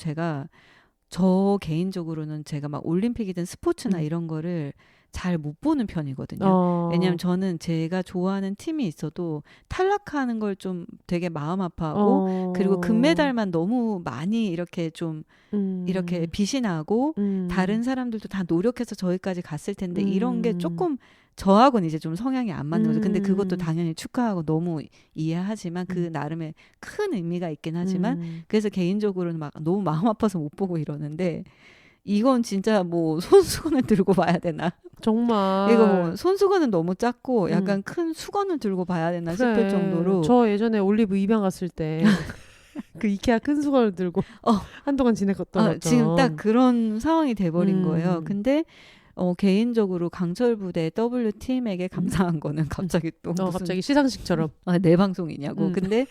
저 개인적으로는 제가 막 올림픽이든 스포츠나 이런 거를 잘 못 보는 편이거든요. 왜냐하면 저는 제가 좋아하는 팀이 있어도 탈락하는 걸 좀 되게 마음 아파하고 그리고 금메달만 너무 많이 이렇게 좀 이렇게 빛이 나고 다른 사람들도 다 노력해서 저기까지 갔을 텐데 이런 게 조금 저하고는 이제 좀 성향이 안 맞는 거죠. 근데 그것도 당연히 축하하고 너무 이해하지만 그 나름의 큰 의미가 있긴 하지만 그래서 개인적으로는 막 너무 마음 아파서 못 보고 이러는데 이건 진짜 뭐 손수건을 들고 봐야 되나? 정말 이거 뭐 손수건은 너무 작고 약간 큰 수건을 들고 봐야 되나 그래. 싶을 정도로. 저 예전에 올리브 입양 갔을 때 그 이케아 큰 수건을 들고 한동안 지냈던 것처럼 지금 딱 그런 상황이 돼버린 거예요. 근데 개인적으로 강철부대 W팀에게 감사한 거는 갑자기 또 무슨 갑자기 시상식처럼 내 방송이냐고. 근데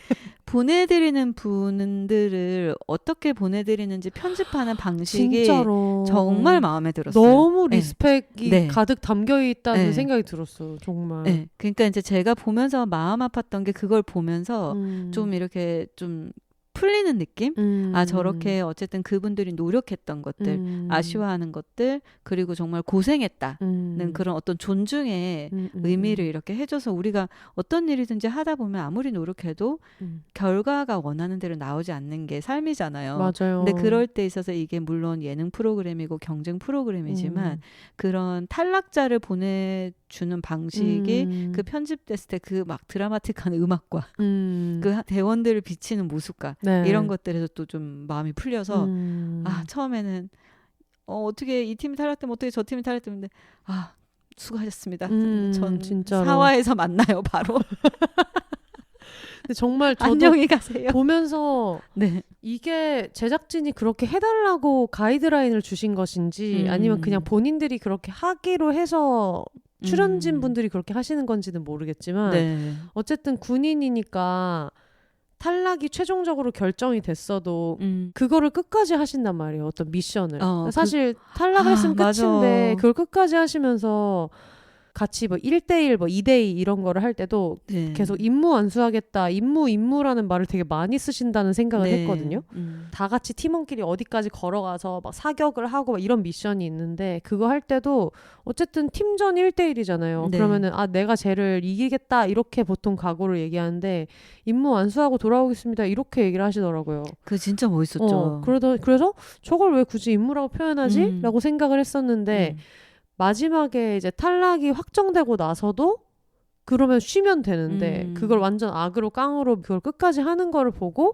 보내드리는 분들을 어떻게 보내드리는지 편집하는 방식이 진짜로 정말 마음에 들었어요. 너무 리스펙이 네. 가득 담겨 있다는 네. 생각이 들었어요. 정말. 네. 그러니까 이제 제가 보면서 마음 아팠던 게 그걸 보면서 좀 이렇게 좀 풀리는 느낌? 저렇게 어쨌든 그분들이 노력했던 것들, 아쉬워하는 것들, 그리고 정말 고생했다는 그런 어떤 존중의 의미를 이렇게 해줘서 우리가 어떤 일이든지 하다 보면 아무리 노력해도 결과가 원하는 대로 나오지 않는 게 삶이잖아요. 맞아요. 근데 그럴 때 있어서 이게 물론 예능 프로그램이고 경쟁 프로그램이지만 그런 탈락자를 보내주는 방식이 그 편집됐을 때 그 막 드라마틱한 음악과 그 대원들을 비치는 모습과 네. 이런 것들에서 또 좀 마음이 풀려서 처음에는 어떻게 이 팀이 탈락되면 어떻게 저 팀이 탈락되는데 수고하셨습니다. 전 진짜로. 사화에서 만나요 바로. 근데 정말 저도 안녕히 가세요. 보면서 네. 이게 제작진이 그렇게 해달라고 가이드라인을 주신 것인지 아니면 그냥 본인들이 그렇게 하기로 해서 출연진 분들이 그렇게 하시는 건지는 모르겠지만 네. 어쨌든 군인이니까 탈락이 최종적으로 결정이 됐어도 그거를 끝까지 하신단 말이에요. 어떤 미션을. 사실 탈락을 했으면 끝인데 맞아. 그걸 끝까지 하시면서 같이 뭐 1대1, 뭐 2대2 이런 거를 할 때도 네. 계속 임무 완수하겠다. 임무라는 말을 되게 많이 쓰신다는 생각을 네. 했거든요. 다 같이 팀원끼리 어디까지 걸어가서 막 사격을 하고 막 이런 미션이 있는데 그거 할 때도 어쨌든 팀전 1대1이잖아요. 네. 그러면은 내가 쟤를 이기겠다 이렇게 보통 각오를 얘기하는데 임무 완수하고 돌아오겠습니다 이렇게 얘기를 하시더라고요. 그거 진짜 멋있었죠. 그래서 저걸 왜 굳이 임무라고 표현하지? 라고 생각을 했었는데 마지막에 이제 탈락이 확정되고 나서도 그러면 쉬면 되는데 그걸 완전 악으로 깡으로 그걸 끝까지 하는 거를 보고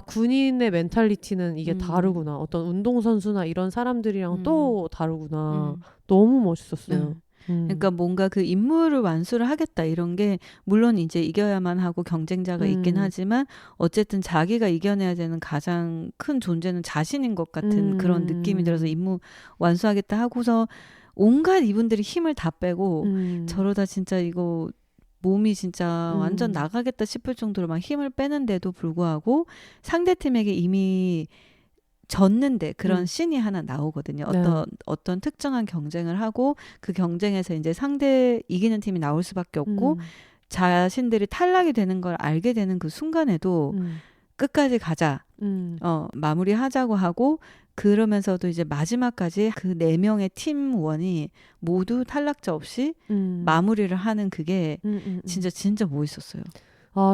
군인의 멘탈리티는 이게 다르구나. 어떤 운동선수나 이런 사람들이랑 또 다르구나. 너무 멋있었어요. 그러니까 뭔가 그 임무를 완수를 하겠다 이런 게 물론 이제 이겨야만 하고 경쟁자가 있긴 하지만 어쨌든 자기가 이겨내야 되는 가장 큰 존재는 자신인 것 같은 그런 느낌이 들어서 임무 완수하겠다 하고서 온갖 이분들이 힘을 다 빼고 저러다 진짜 이거 몸이 진짜 완전 나가겠다 싶을 정도로 막 힘을 빼는데도 불구하고 상대팀에게 이미 졌는데 그런 씬이 하나 나오거든요. 어떤 특정한 경쟁을 하고 그 경쟁에서 이제 상대 이기는 팀이 나올 수밖에 없고 자신들이 탈락이 되는 걸 알게 되는 그 순간에도 끝까지 가자. 마무리하자고 하고 그러면서도 이제 마지막까지 그 4명의 팀원이 모두 탈락자 없이 마무리를 하는 그게 진짜 멋있었어요.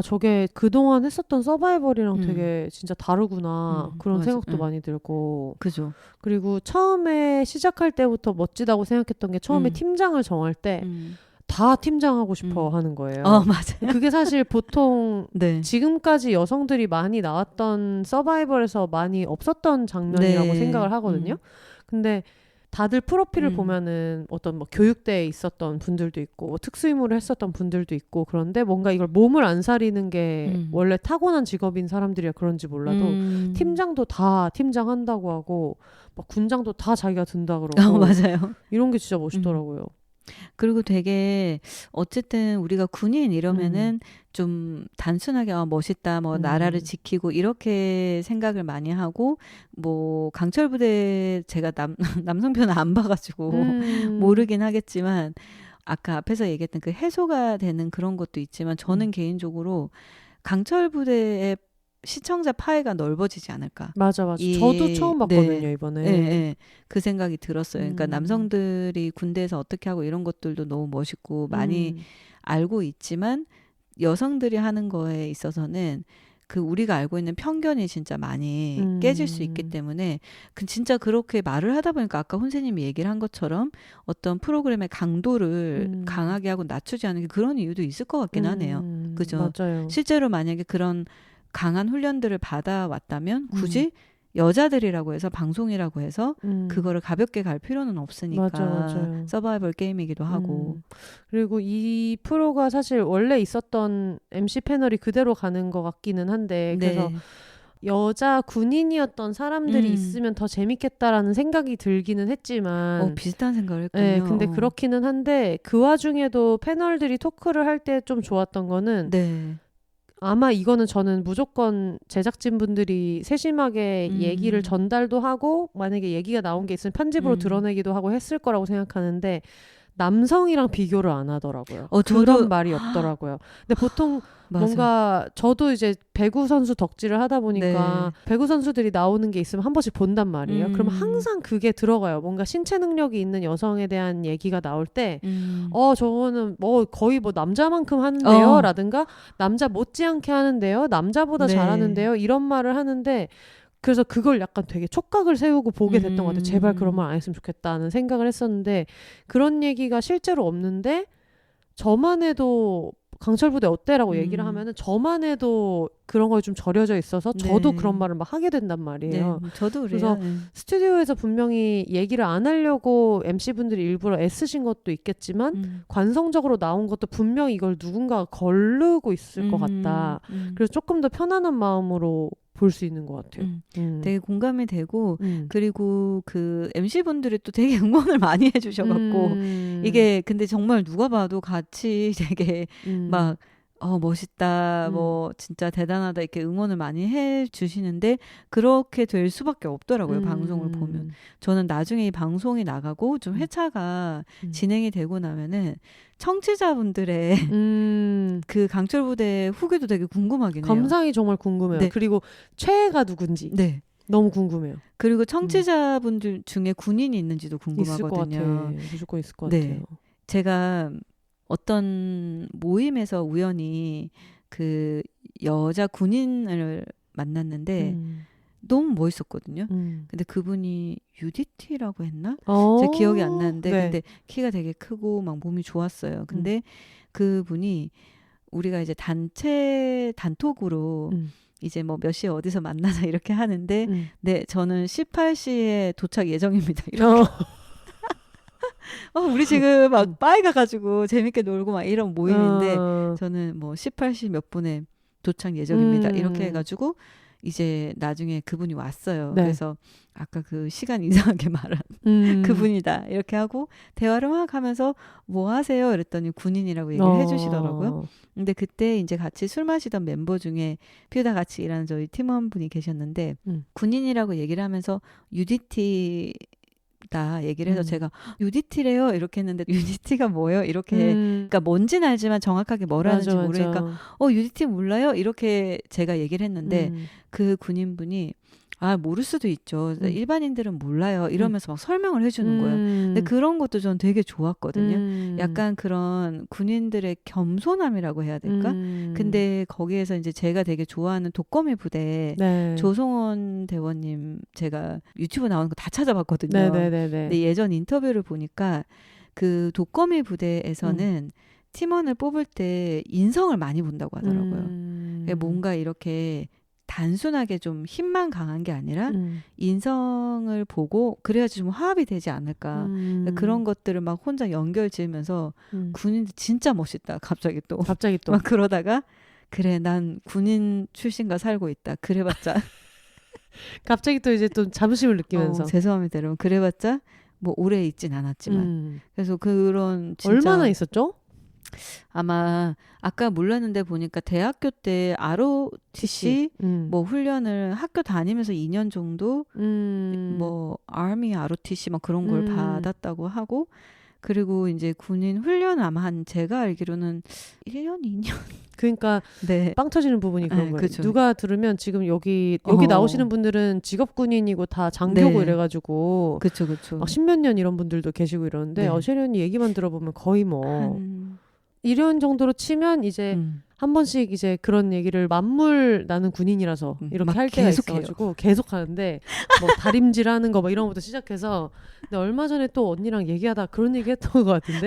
저게 그동안 했었던 서바이벌이랑 되게 진짜 다르구나. 그런 맞아. 생각도 많이 들고. 그죠. 그리고 처음에 시작할 때부터 멋지다고 생각했던 게 처음에 팀장을 정할 때 다 팀장하고 싶어 하는 거예요. 맞아요. 그게 사실 보통 네. 지금까지 여성들이 많이 나왔던 서바이벌에서 많이 없었던 장면이라고 네. 생각을 하거든요. 근데 다들 프로필을 보면은 어떤 뭐 교육대에 있었던 분들도 있고 뭐 특수임무를 했었던 분들도 있고 그런데 뭔가 이걸 몸을 안 사리는 게 원래 타고난 직업인 사람들이라 그런지 몰라도 팀장도 다 팀장한다고 하고 막 군장도 다 자기가 든다 그러고 맞아요. 이런 게 진짜 멋있더라고요. 그리고 되게 어쨌든 우리가 군인 이러면은 좀 단순하게 멋있다 뭐 나라를 지키고 이렇게 생각을 많이 하고 뭐 강철부대 제가 남성편을 안 봐가지고 모르긴 하겠지만 아까 앞에서 얘기했던 그 해소가 되는 그런 것도 있지만 저는 개인적으로 강철부대의 시청자 파이가 넓어지지 않을까. 맞아. 저도 처음 봤거든요, 이번에. 네. 그 생각이 들었어요. 그러니까 남성들이 군대에서 어떻게 하고 이런 것들도 너무 멋있고 많이 알고 있지만 여성들이 하는 거에 있어서는 그 우리가 알고 있는 편견이 진짜 많이 깨질 수 있기 때문에 진짜 그렇게 말을 하다 보니까 아까 혼세님이 얘기를 한 것처럼 어떤 프로그램의 강도를 강하게 하고 낮추지 않는 게 그런 이유도 있을 것 같긴 하네요. 그죠? 맞아요. 실제로 만약에 그런 강한 훈련들을 받아왔다면 굳이 여자들이라고 해서 방송이라고 해서 그거를 가볍게 갈 필요는 없으니까 맞아요. 서바이벌 게임이기도 하고 그리고 이 프로가 사실 원래 있었던 MC 패널이 그대로 가는 것 같기는 한데 그래서 네. 여자 군인이었던 사람들이 있으면 더 재밌겠다라는 생각이 들기는 했지만 비슷한 생각을 했군요. 네, 근데 그렇기는 한데 그 와중에도 패널들이 토크를 할 때 좀 좋았던 거는 네. 아마 이거는 저는 무조건 제작진분들이 세심하게 얘기를 전달도 하고 만약에 얘기가 나온 게 있으면 편집으로 드러내기도 하고 했을 거라고 생각하는데 남성이랑 비교를 안 하더라고요. 그런 말이 없더라고요. 근데 보통 뭔가 저도 이제 배구 선수 덕질을 하다 보니까 배구 선수들이 나오는 게 있으면 한 번씩 본단 말이에요. 그러면 항상 그게 들어가요. 뭔가 신체 능력이 있는 여성에 대한 얘기가 나올 때 저거는 뭐 거의 뭐 남자만큼 하는데요 라든가 남자 못지않게 하는데요 남자보다 잘하는데요 이런 말을 하는데 그래서 그걸 약간 되게 촉각을 세우고 보게 됐던 것 같아요. 제발 그런 말 안 했으면 좋겠다는 생각을 했었는데 그런 얘기가 실제로 없는데 저만 해도 강철부대 어때라고 얘기를 하면은 저만 해도 그런 거에 좀 절여져 있어서 저도 그런 말을 막 하게 된단 말이에요. 네, 저도 그래요. 그래서 스튜디오에서 분명히 얘기를 안 하려고 MC분들이 일부러 애쓰신 것도 있겠지만 관성적으로 나온 것도 분명히 이걸 누군가가 거르고 있을 것 같다. 그래서 조금 더 편안한 마음으로 볼 수 있는 것 같아요. 되게 공감이 되고 그리고 그 MC분들이 또 되게 응원을 많이 해주셔갖고 이게 근데 정말 누가 봐도 같이 되게 막 멋있다, 뭐 진짜 대단하다 이렇게 응원을 많이 해주시는데 그렇게 될 수밖에 없더라고요. 방송을 보면. 저는 나중에 이 방송이 나가고 좀 회차가 진행이 되고 나면은 청취자분들의 그 강철부대 후기도 되게 궁금하긴 해요. 감상이 정말 궁금해요. 네. 그리고 최애가 누군지 너무 궁금해요. 그리고 청취자분들 중에 군인이 있는지도 궁금하거든요. 있을 것 같아요. 무조건 있을 것 같아요. 제가 어떤 모임에서 우연히 그 여자 군인을 만났는데 너무 멋있었거든요. 근데 그분이 UDT라고 했나? 제 기억이 안 나는데 근데 키가 되게 크고 막 몸이 좋았어요. 근데 그분이 우리가 이제 단톡으로 이제 뭐 몇 시에 어디서 만나자 이렇게 하는데 네, 저는 18시에 도착 예정입니다. 이렇게. 우리 지금 막 빠이 가가지고 재밌게 놀고 막 이런 모임인데 저는 뭐 18시 몇 분에 도착 예정입니다. 이렇게 해가지고 이제 나중에 그분이 왔어요. 그래서 아까 그 시간 이상하게 말한 그분이다 이렇게 하고 대화를 막 하면서 뭐 하세요? 이랬더니 군인이라고 얘기를 해주시더라고요. 근데 그때 이제 같이 술 마시던 멤버 중에 피우다 같이 일하는 저희 팀원분이 계셨는데 군인이라고 얘기를 하면서 UDT 다 얘기를 해서 제가 UDT래요 이렇게 했는데 UDT가 뭐예요 이렇게 그러니까 뭔지는 알지만 정확하게 뭘 하는지 모르니까 UDT 몰라요 이렇게 제가 얘기를 했는데 그 군인분이 모를 수도 있죠. 일반인들은 몰라요. 이러면서 막 설명을 해주는 거예요. 근데 그런 것도 전 되게 좋았거든요. 약간 그런 군인들의 겸손함이라고 해야 될까? 근데 거기에서 이제 제가 되게 좋아하는 독거미 부대 조성원 대원님 제가 유튜브 나오는 거 다 찾아봤거든요. 근데 예전 인터뷰를 보니까 그 독거미 부대에서는 팀원을 뽑을 때 인성을 많이 본다고 하더라고요. 뭔가 이렇게 단순하게 좀 힘만 강한 게 아니라 인성을 보고 그래야지 좀 화합이 되지 않을까. 그런 것들을 막 혼자 연결 지으면서 군인들 진짜 멋있다. 갑자기 또 막 그러다가 그래 난 군인 출신과 살고 있다. 그래봤자 갑자기 또 이제 또 자부심을 느끼면서 죄송합니다 여러분. 그래봤자 뭐 오래 있진 않았지만 그래서 그런 진짜 얼마나 있었죠? 아마 아까 몰랐는데 보니까 대학교 때 ROTC 뭐 훈련을 학교 다니면서 2년 정도 뭐 아미 ROTC 막 그런 걸 받았다고 하고 그리고 이제 군인 훈련은 아마 한 제가 알기로는 1년 2년 그러니까 빵 터지는 부분이 그런 거예요. 그쵸. 누가 들으면 지금 여기 나오시는 분들은 직업 군인이고 다 장교고 이래가지고 그쵸. 막 10몇 년 이런 분들도 계시고 이러는데 셰리 언니 얘기만 들어보면 거의 뭐 1년 정도로 치면 이제 한 번씩 이제 그런 얘기를 만물 나는 군인이라서 이렇게 할 때가 있어가지고 계속 하는데 뭐 다림질하는 거 뭐 이런 것부터 시작해서 근데 얼마 전에 또 언니랑 얘기하다 그런 얘기 했던 것 같은데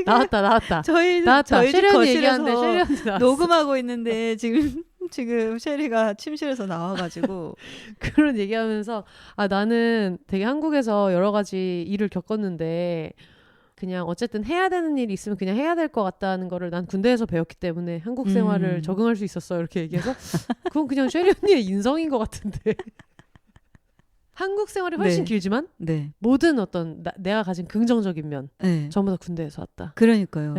나왔다 저희 셰리 얘기하는데 셰리 언니 나왔어. 녹음하고 있는데 지금 셰리가 침실에서 나와가지고 그런 얘기하면서 나는 되게 한국에서 여러 가지 일을 겪었는데 그냥 어쨌든 해야 되는 일이 있으면 그냥 해야 될 것 같다는 거를 난 군대에서 배웠기 때문에 한국 생활을 적응할 수 있었어 이렇게 얘기해서 그건 그냥 셰리 언니의 인성인 것 같은데 한국 생활이 훨씬 길지만 모든 어떤 내가 가진 긍정적인 면 전부 다 군대에서 왔다. 그러니까요.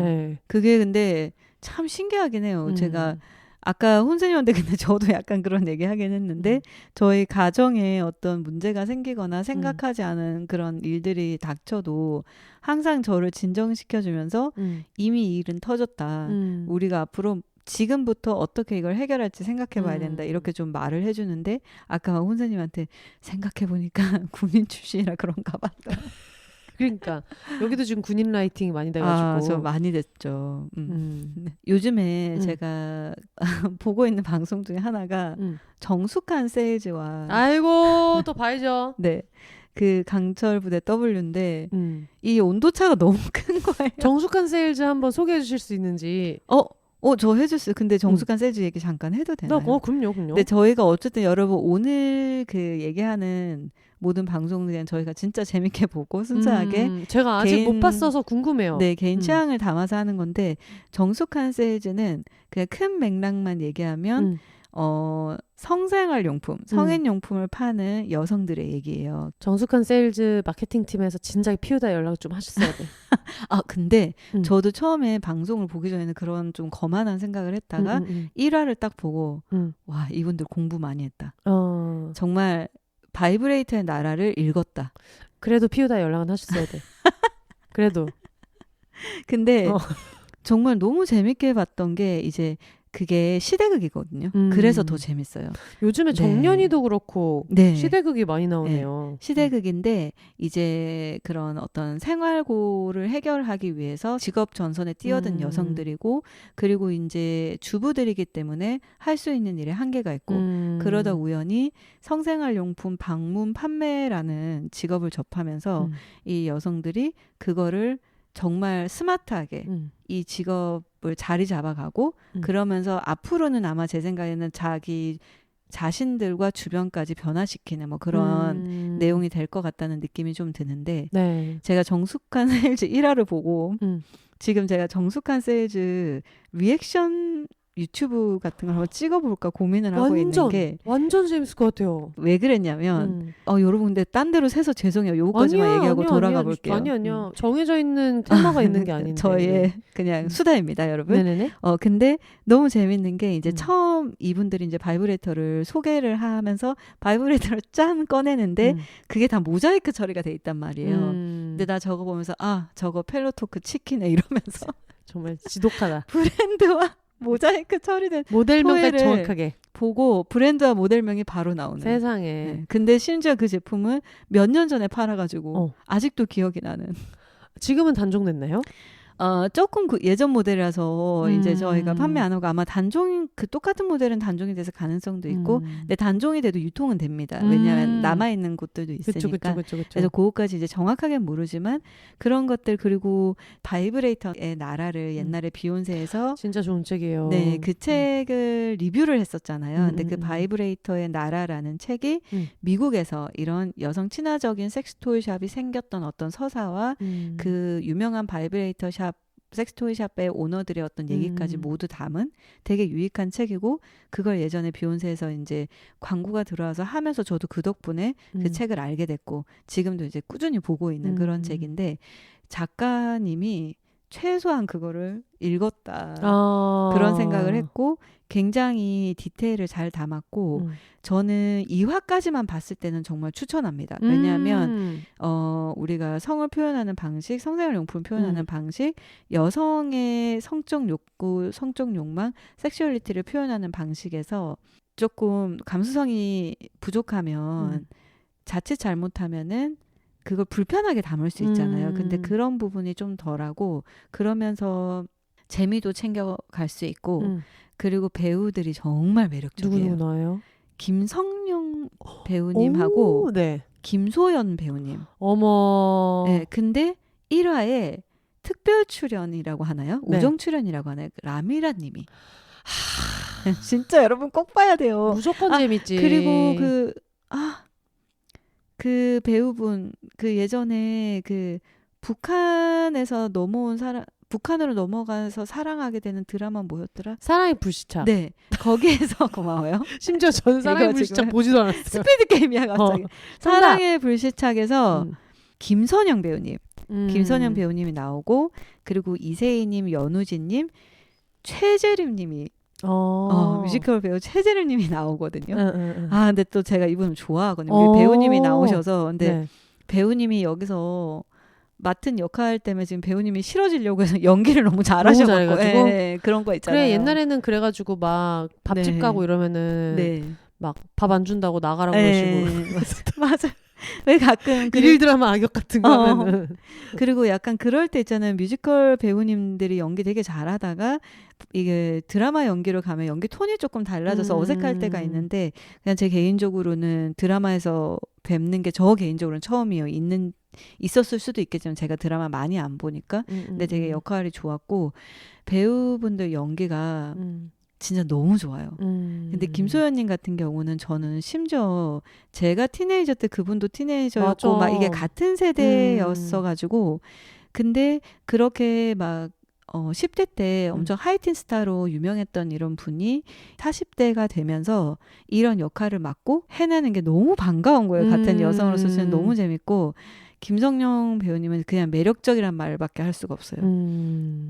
그게 근데 참 신기하긴 해요. 제가 아까 혼세님한테 근데 저도 약간 그런 얘기 하긴 했는데 저희 가정에 어떤 문제가 생기거나 생각하지 않은 그런 일들이 닥쳐도 항상 저를 진정시켜주면서 이미 이 일은 터졌다. 우리가 앞으로 지금부터 어떻게 이걸 해결할지 생각해봐야 된다. 이렇게 좀 말을 해주는데 아까 혼세님한테 생각해보니까 군인 출신이라 그런가 봐. 그러니까 여기도 지금 군인 라이팅이 많이 돼가지고 저 많이 됐죠. 요즘에 제가 보고 있는 방송 중에 하나가 정숙한 세일즈와 아이고 또 봐야죠. 네, 그 강철 부대 W인데 이 온도차가 너무 큰 거예요. 정숙한 세일즈 한번 소개해 주실 수 있는지. 저 해줬어요. 근데 정숙한 세일즈 얘기 잠깐 해도 되나요? 그럼요. 근데 저희가 어쨌든 여러분 오늘 그 얘기하는 모든 방송에 대한 저희가 진짜 재밌게 보고 순수하게 제가 아직 못 봤어서 궁금해요. 네, 개인 취향을 담아서 하는 건데 정숙한 세일즈는 그냥 큰 맥락만 얘기하면 성생활 용품, 성인 용품을 파는 여성들의 얘기예요. 정숙한 세일즈 마케팅 팀에서 진작에 피우다 연락을 좀 하셨어야 돼. 근데 저도 처음에 방송을 보기 전에는 그런 좀 거만한 생각을 했다가 1화를 딱 보고 와, 이분들 공부 많이 했다. 정말 바이브레이터의 나라를 읽었다. 그래도 피우다 연락은 하셨어야 돼. 그래도. 근데 정말 너무 재밌게 봤던 게 이제 그게 시대극이거든요. 그래서 더 재밌어요. 요즘에 정년이도 그렇고 시대극이 많이 나오네요. 시대극인데 이제 그런 어떤 생활고를 해결하기 위해서 직업 전선에 뛰어든 여성들이고 그리고 이제 주부들이기 때문에 할 수 있는 일에 한계가 있고 그러다 우연히 성생활용품 방문 판매라는 직업을 접하면서 이 여성들이 그거를 정말 스마트하게 이 직업을 자리 잡아가고 그러면서 앞으로는 아마 제 생각에는 자기 자신들과 주변까지 변화시키는 뭐 그런 내용이 될 것 같다는 느낌이 좀 드는데 제가 정숙한 세일즈 1화를 보고 지금 제가 정숙한 세일즈 리액션 유튜브 같은 걸 한번 찍어볼까 고민을 하고 있는 게 완전 재밌을 것 같아요. 왜 그랬냐면 여러분 근데 딴 데로 새서 죄송해요. 요거까지만 얘기하고 돌아가 볼게요. 아니요. 정해져 있는 테마가 있는 게 아닌데. 저의 그냥 수다입니다, 여러분. 네네네. 근데 너무 재밌는 게 이제 처음 이분들이 이제 바이브레이터를 소개를 하면서 바이브레이터를 짠 꺼내는데 그게 다 모자이크 처리가 돼 있단 말이에요. 근데 나 저거 보면서 저거 펠로토크 치킨에 이러면서 정말 지독하다. 브랜드와 모자이크 처리된 모델명까지 정확하게 보고 브랜드와 모델명이 바로 나오는 세상에. 근데 심지어 그 제품은 몇 년 전에 팔아가지고 아직도 기억이 나는. 지금은 단종됐나요? 조금 그 예전 모델이라서 이제 저희가 판매 안 하고 아마 그 똑같은 모델은 단종이 돼서 가능성도 있고 근데 단종이 돼도 유통은 됩니다. 왜냐하면 남아있는 곳들도 있으니까. 그쵸. 그래서 그것까지 이제 정확하게 모르지만 그런 것들 그리고 바이브레이터의 나라를 옛날에 비욘세에서 진짜 좋은 책이에요. 네, 그 책을 리뷰를 했었잖아요. 근데 그 바이브레이터의 나라라는 책이 미국에서 이런 여성 친화적인 섹스토이 샵이 생겼던 어떤 서사와 그 유명한 바이브레이터 샵 섹스토이 샵의 오너들의 어떤 얘기까지 모두 담은 되게 유익한 책이고 그걸 예전에 비욘세에서 이제 광고가 들어와서 하면서 저도 그 덕분에 그 책을 알게 됐고 지금도 이제 꾸준히 보고 있는 그런 책인데 작가님이 최소한 그거를 읽었다 그런 생각을 했고 굉장히 디테일을 잘 담았고 저는 2화까지만 봤을 때는 정말 추천합니다. 왜냐하면 우리가 성을 표현하는 방식, 성생활 용품을 표현하는 방식, 여성의 성적 욕구, 성적 욕망, 섹슈얼리티를 표현하는 방식에서 조금 감수성이 부족하면 자칫 잘못하면은 그걸 불편하게 담을 수 있잖아요. 근데 그런 부분이 좀 덜하고 그러면서 재미도 챙겨갈 수 있고 그리고 배우들이 정말 매력적이에요. 누구 나와요? 김성령 배우님하고 오, 네. 김소연 배우님. 어머. 네, 근데 1화에 특별 출연이라고 하나요? 네. 우정 출연이라고 하나요? 라미라 님이. 진짜 여러분 꼭 봐야 돼요. 무조건 재밌지. 그리고 그 배우분 그 예전에 그 북한에서 넘어온 사람 북한으로 넘어가서 사랑하게 되는 드라마 뭐였더라? 사랑의 불시착. 네. 거기에서 고마워요. 심지어 저는 사랑의 불시착 보지도 않았어요. 스피드 게임이야 갑자기. 사랑의 불시착에서 김선영 배우님. 김선영 배우님이 나오고 그리고 이세희님, 연우진님, 최재림님이 뮤지컬 배우 최재림님이 나오거든요. 근데 또 제가 이분을 좋아하거든요. 우리 배우님이 나오셔서 근데 네. 배우님이 여기서 맡은 역할 때문에 지금 배우님이 싫어지려고 해서 연기를 너무 잘하셔가지고 네, 그런 거 있잖아요. 그래 옛날에는 그래가지고 막 밥집 네. 가고 이러면은 네. 막 밥 안 준다고 나가라고 그러시고 맞아. 왜 가끔 일일 드라마 악역 같은 거 하면은 그리고 약간 그럴 때 있잖아요. 뮤지컬 배우님들이 연기 되게 잘하다가 이게 드라마 연기로 가면 연기 톤이 조금 달라져서 어색할 때가 있는데 그냥 제 개인적으로는 드라마에서 뵙는 게 저 개인적으로는 처음이에요. 있었을 수도 있겠지만 제가 드라마 많이 안 보니까 근데 되게 역할이 좋았고 배우분들 연기가 진짜 너무 좋아요. 근데 김소연님 같은 경우는 저는 심지어 제가 티네이저 때 그분도 티네이저였고 막 이게 같은 세대였어가지고 근데 그렇게 막 10대 때 엄청 하이틴 스타로 유명했던 이런 분이 40대가 되면서 이런 역할을 맡고 해내는 게 너무 반가운 거예요. 같은 여성으로서 저는 너무 재밌고 김성령 배우님은 그냥 매력적이란 말밖에 할 수가 없어요.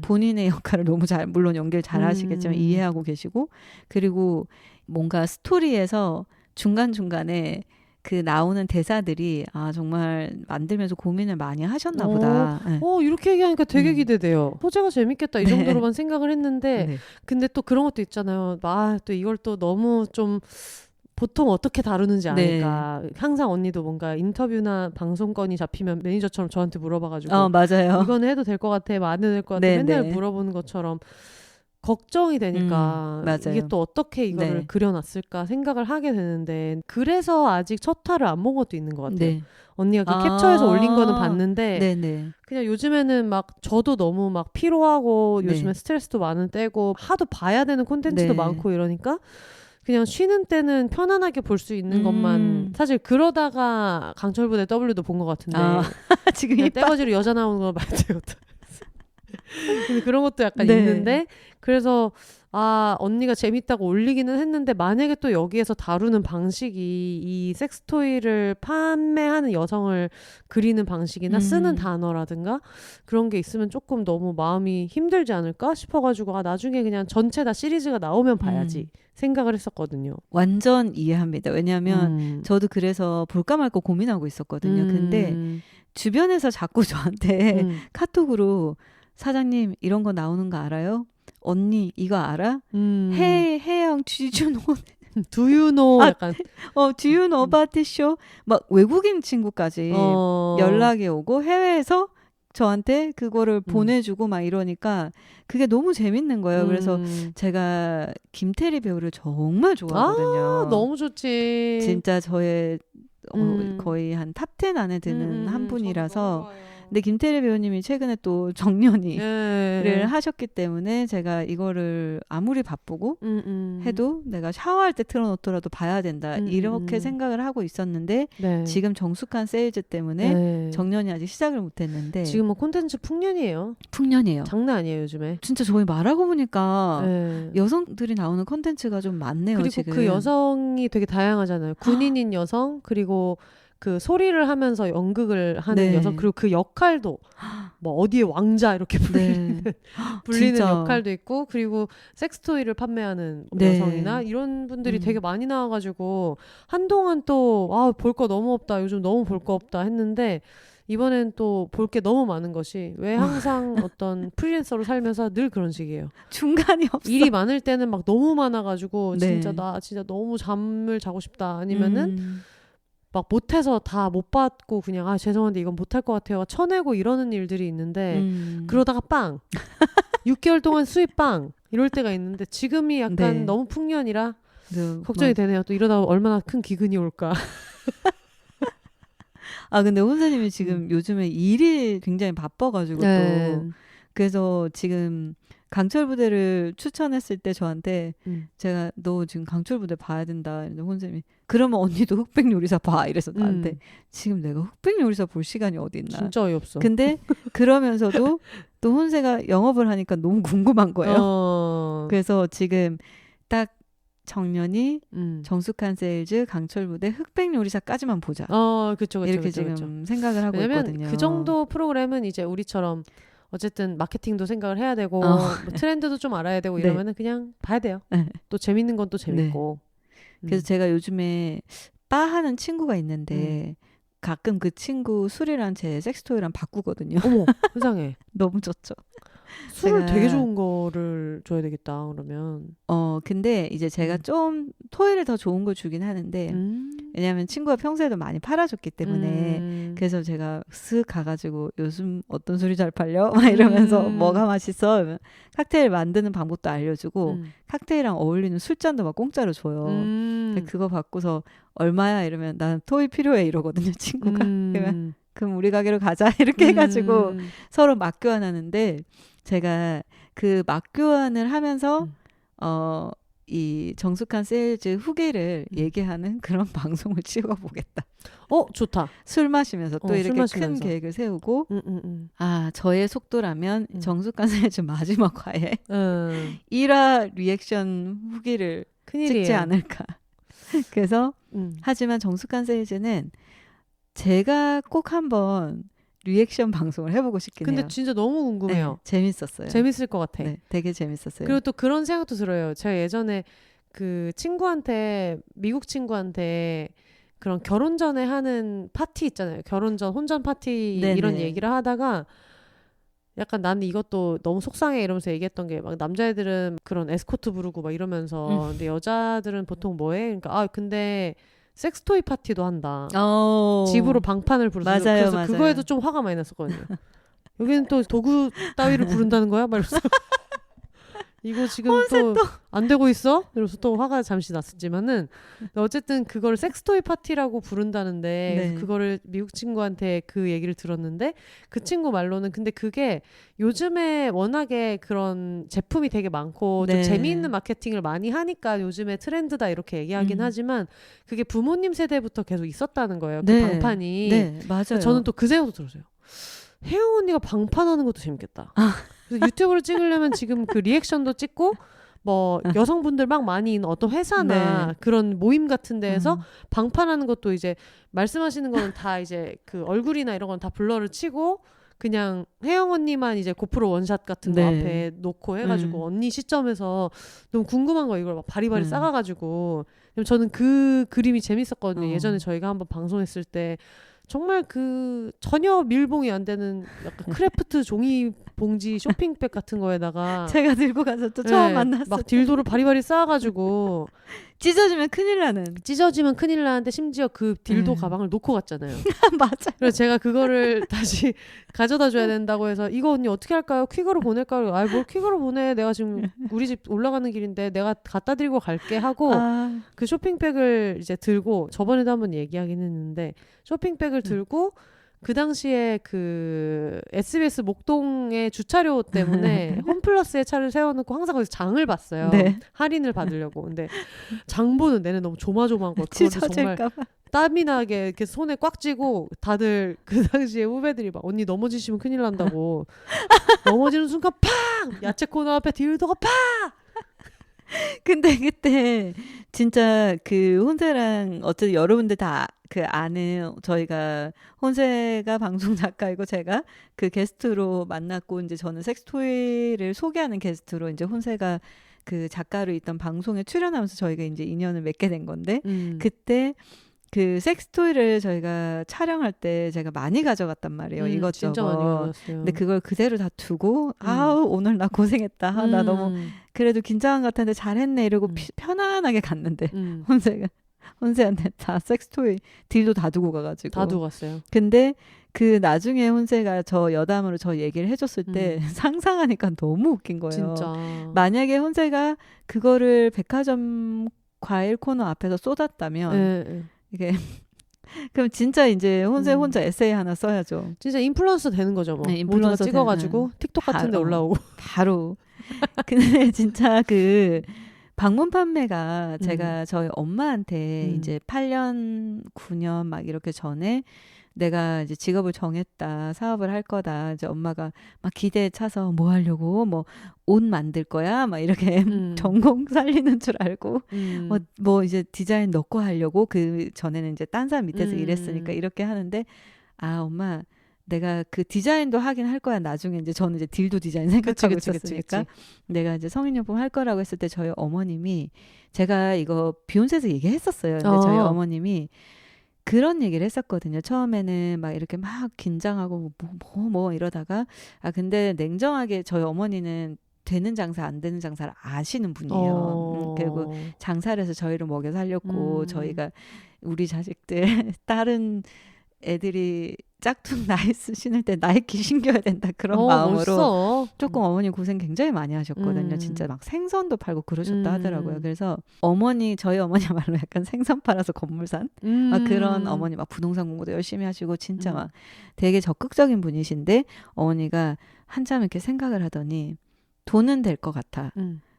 본인의 역할을 너무 물론 연기를 잘 하시겠지만 이해하고 계시고 그리고 뭔가 스토리에서 중간중간에 그 나오는 대사들이 정말 만들면서 고민을 많이 하셨나 보다. 네. 이렇게 얘기하니까 되게 기대돼요. 소재가 재밌겠다 이 네. 정도로만 생각을 했는데 네. 근데 또 그런 것도 있잖아요. 또 이걸 또 너무 좀 보통 어떻게 다루는지 아니까 네. 항상 언니도 뭔가 인터뷰나 방송건이 잡히면 매니저처럼 저한테 물어봐가지고 맞아요. 이건 해도 될 것 같아, 안 해도 될 것 같아 맨날 물어보는 것처럼 걱정이 되니까 이게 또 어떻게 이거를 그려놨을까 생각을 하게 되는데 그래서 아직 첫 화를 안 본 것도 있는 것 같아요. 네. 언니가 그 캡처해서 올린 거는 봤는데 그냥 요즘에는 막 저도 너무 막 피로하고 요즘에 스트레스도 많은 때고 하도 봐야 되는 콘텐츠도 많고 이러니까 그냥 쉬는 때는 편안하게 볼 수 있는 것만 사실 그러다가 강철부대 W도 본 것 같은데 지금 떼거지로 여자 나오는 거 봐야 되거든. 근데 그런 것도 약간 있는데 그래서 언니가 재밌다고 올리기는 했는데 만약에 또 여기에서 다루는 방식이 이 섹스토이를 판매하는 여성을 그리는 방식이나 쓰는 단어라든가 그런 게 있으면 조금 너무 마음이 힘들지 않을까 싶어가지고 나중에 그냥 전체 다 시리즈가 나오면 봐야지 생각을 했었거든요. 완전 이해합니다. 왜냐하면 저도 그래서 볼까 말까 고민하고 있었거든요. 근데 주변에서 자꾸 저한테 카톡으로 사장님 이런 거 나오는 거 알아요? 언니 이거 알아? 해영 취준호 Do you know? 약간 Do you know about this show? 막 외국인 친구까지 연락이 오고 해외에서 저한테 그거를 보내주고 막 이러니까 그게 너무 재밌는 거예요. 그래서 제가 김태리 배우를 정말 좋아하거든요. 너무 좋지. 진짜 저의 거의 한 탑 10 안에 드는 한 분이라서 근데 김태리 배우님이 최근에 또 정년이를 하셨기 때문에 제가 이거를 아무리 바쁘고 해도 내가 샤워할 때 틀어놓더라도 봐야 된다 이렇게 생각을 하고 있었는데 지금 정숙한 세일즈 때문에 정년이 아직 시작을 못했는데 지금 뭐 콘텐츠 풍년이에요. 장난 아니에요 요즘에. 진짜 저희 말하고 보니까 여성들이 나오는 콘텐츠가 좀 많네요. 그리고 지금. 그 여성이 되게 다양하잖아요. 군인인 여성 그리고 그 소리를 하면서 연극을 하는 여성 그리고 그 역할도 뭐 어디에 왕자 이렇게 불리는 역할도 있고 그리고 섹스토이를 판매하는 여성이나 이런 분들이 되게 많이 나와가지고 한동안 또 볼 거 너무 없다 요즘 너무 볼 거 없다 했는데 이번엔 또 볼 게 너무 많은 것이 왜 항상 어떤 프리랜서로 살면서 늘 그런 식이에요. 중간이 없어. 일이 많을 때는 막 너무 많아가지고 진짜 나 진짜 너무 잠을 자고 싶다 아니면은 막 못해서 다 못 받고 그냥 죄송한데 이건 못할 것 같아요 쳐내고 이러는 일들이 있는데 그러다가 빵 6개월 동안 수입 빵 이럴 때가 있는데 지금이 약간 네. 너무 풍년이라 네, 걱정이 되네요. 또 이러다 얼마나 큰 기근이 올까. 근데 혼사님이 지금 요즘에 일이 굉장히 바빠가지고 네. 또 그래서 지금 강철 부대를 추천했을 때 저한테 제가 너 지금 강철 부대 봐야 된다. 근데 혼사님이 그러면 언니도 흑백 요리사 봐. 이래서 나한테 지금 내가 흑백 요리사 볼 시간이 어디 있나. 진짜 어이없어. 근데 그러면서도 또 혼세가 영업을 하니까 너무 궁금한 거예요. 그래서 지금 딱 정년이 정숙한 세일즈 강철 부대 흑백 요리사까지만 보자. 그쵸, 이렇게 그쵸, 지금 생각을 하고 왜냐면 있거든요. 그 정도 프로그램은 이제 우리처럼 어쨌든 마케팅도 생각을 해야 되고 뭐 트렌드도 좀 알아야 되고 이러면은 그냥 봐야 돼요. 또 재밌는 건 또 재밌고. 그래서 제가 요즘에 바 하는 친구가 있는데 가끔 그 친구 술이랑 제 섹스토이랑 바꾸거든요. 어머, 세상에. 너무 좋죠. 술을 제가 되게 좋은 거를 줘야 되겠다. 그러면. 근데 이제 제가 좀 토이를 더 좋은 걸 주긴 하는데 왜냐하면 친구가 평소에도 많이 팔아줬기 때문에 그래서 제가 쓱 가가지고 요즘 어떤 술이 잘 팔려? 막 이러면서 뭐가 맛있어? 이러면 칵테일 만드는 방법도 알려주고 칵테일이랑 어울리는 술잔도 막 공짜로 줘요. 그거 받고서 얼마야? 이러면 난 토이 필요해 이러거든요. 친구가. 그러면 그럼 우리 가게로 가자 이렇게 해가지고 서로 맞교환하는데 제가 그 맞교환을 하면서 이 정숙한 세일즈 후기를 얘기하는 그런 방송을 찍어보겠다. 좋다. 술 마시면서 또 이렇게 큰 계획을 세우고 저의 속도라면 정숙한 세일즈 마지막 화에 1화 리액션 후기를 찍지 않을까. 그래서 하지만 정숙한 세일즈는 제가 꼭 한번 리액션 방송을 해보고 싶긴 해요. 근데 진짜 너무 궁금해요. 네, 재밌었어요. 재밌을 것 같아. 네, 되게 재밌었어요. 그리고 또 그런 생각도 들어요. 제가 예전에 그 미국 친구한테 그런 결혼 전에 하는 파티 있잖아요. 결혼 전 혼전 파티 네네. 이런 얘기를 하다가 약간 나는 이것도 너무 속상해 이러면서 얘기했던 게 막 남자애들은 그런 에스코트 부르고 막 이러면서 근데 여자들은 보통 뭐해? 그러니까 근데 섹스토이 파티도 한다. 집으로 방판을 부르서 그래서 맞아요. 그거에도 좀 화가 많이 났었거든요. 여기는 또 도구 따위를 부른다는 거야? 막 이러면서 이거 지금 또 안 되고 있어? 이러면서 또 화가 잠시 났었지만은 어쨌든 그걸 섹스토이 파티라고 부른다는데 그거를 미국 친구한테 그 얘기를 들었는데 그 친구 말로는 근데 그게 요즘에 워낙에 그런 제품이 되게 많고 좀 재미있는 마케팅을 많이 하니까 요즘에 트렌드다 이렇게 얘기하긴 하지만 그게 부모님 세대부터 계속 있었다는 거예요. 그 방판이. 네, 맞아요. 저는 또 그 생각도 들었어요. 혜영 언니가 방판하는 것도 재밌겠다. 그래서 유튜브를 찍으려면 지금 그 리액션도 찍고 뭐 여성분들 막 많이 있는 어떤 회사나 그런 모임 같은 데에서 방판하는 것도 이제 말씀하시는 거는 다 이제 그 얼굴이나 이런 건 다 블러를 치고 그냥 혜영 언니만 이제 고프로 원샷 같은 거 앞에 놓고 해가지고 언니 시점에서 너무 궁금한 거 이걸 막 바리바리 싸가가지고 저는 그 그림이 재밌었거든요. 예전에 저희가 한번 방송했을 때 정말 그 전혀 밀봉이 안 되는 약간 크래프트 종이 봉지 쇼핑백 같은 거에다가 제가 들고 가서 또 처음 만났어요. 막 딜도를 바리바리 쌓아가지고 찢어지면 큰일 나는데 심지어 그 딜도 가방을 놓고 갔잖아요. 맞아요. 그래서 제가 그거를 다시 가져다 줘야 된다고 해서 이거 언니 어떻게 할까요? 퀵으로 보낼까요? 뭘 퀵으로 보내? 내가 지금 우리 집 올라가는 길인데 내가 갖다 드리고 갈게 하고 그 쇼핑백을 이제 들고 저번에도 한번 얘기하긴 했는데 쇼핑백을 들고 그 당시에 그 SBS 목동의 주차료 때문에 홈플러스에 차를 세워놓고 항상 거기서 장을 봤어요. 할인을 받으려고. 근데 장 보는 내내 너무 조마조마한 거. 정말 땀이 나게 이렇게 손에 꽉 쥐고 다들 그 당시에 후배들이 막 언니 넘어지시면 큰일 난다고. 넘어지는 순간 팍! 야채 코너 앞에 딜도가 팍! 근데 그때 진짜 그 혼세랑 어쨌든 여러분들 다 그 아는 저희가 혼세가 방송 작가이고 제가 그 게스트로 만났고 이제 저는 섹스토이를 소개하는 게스트로 이제 혼세가 그 작가로 있던 방송에 출연하면서 저희가 이제 인연을 맺게 된 건데 그때 그 섹스토이를 저희가 촬영할 때 제가 많이 가져갔단 말이에요. 이것저것. 진짜 많이 가져갔어요. 근데 그걸 그대로 다 두고 오늘 나 고생했다. 나 너무 그래도 긴장한 것 같았는데 잘했네 이러고 편안하게 갔는데 혼세가 혼세한테 다 섹스토이 딜도 다 두고 가가지고. 다 두고 갔어요. 근데 그 나중에 혼세가 저 여담으로 저 얘기를 해줬을 때 상상하니까 너무 웃긴 거예요. 진짜. 만약에 혼세가 그거를 백화점 과일 코너 앞에서 쏟았다면 네. 이게 그럼 진짜 이제 혼자 에세이 하나 써야죠. 진짜 인플루언서 되는 거죠. 뭐. 네, 인플루언서 찍어가지고 틱톡 같은 데 올라오고. 바로. 근데 진짜 그 방문 판매가 제가 저희 엄마한테 이제 8년, 9년 막 이렇게 전에 내가 이제 직업을 정했다, 사업을 할 거다. 이제 엄마가 막 기대에 차서 뭐 하려고, 뭐 옷 만들 거야, 막 이렇게 전공 살리는 줄 알고, 뭐 이제 디자인 너 거 하려고 그 전에는 이제 딴 사람 밑에서 일했으니까 이렇게 하는데, 아 엄마 내가 그 디자인도 하긴 할 거야. 나중에 이제 저는 이제 딜도 디자인 생각하고 있었으니까 내가 이제 성인용품 할 거라고 했을 때 저희 어머님이 제가 이거 비욘세에서 얘기했었어요. 근데 저희 어머님이 그런 얘기를 했었거든요. 처음에는 막 이렇게 막 긴장하고 뭐 이러다가 아 근데 냉정하게 저희 어머니는 되는 장사 안 되는 장사를 아시는 분이에요. 그리고 장사를 해서 저희를 먹여 살렸고 저희가 우리 자식들 다른 애들이 짝퉁 나이스 신을 때 나이키 신겨야 된다 그런 마음으로 멋있어. 조금 어머니 고생 굉장히 많이 하셨거든요. 진짜 막 생선도 팔고 그러셨다 하더라고요. 그래서 저희 어머니야말로 약간 생선 팔아서 건물 산 막 그런 어머니 막 부동산 공부도 열심히 하시고 진짜 막 되게 적극적인 분이신데 어머니가 한참 이렇게 생각을 하더니 돈은 될 것 같아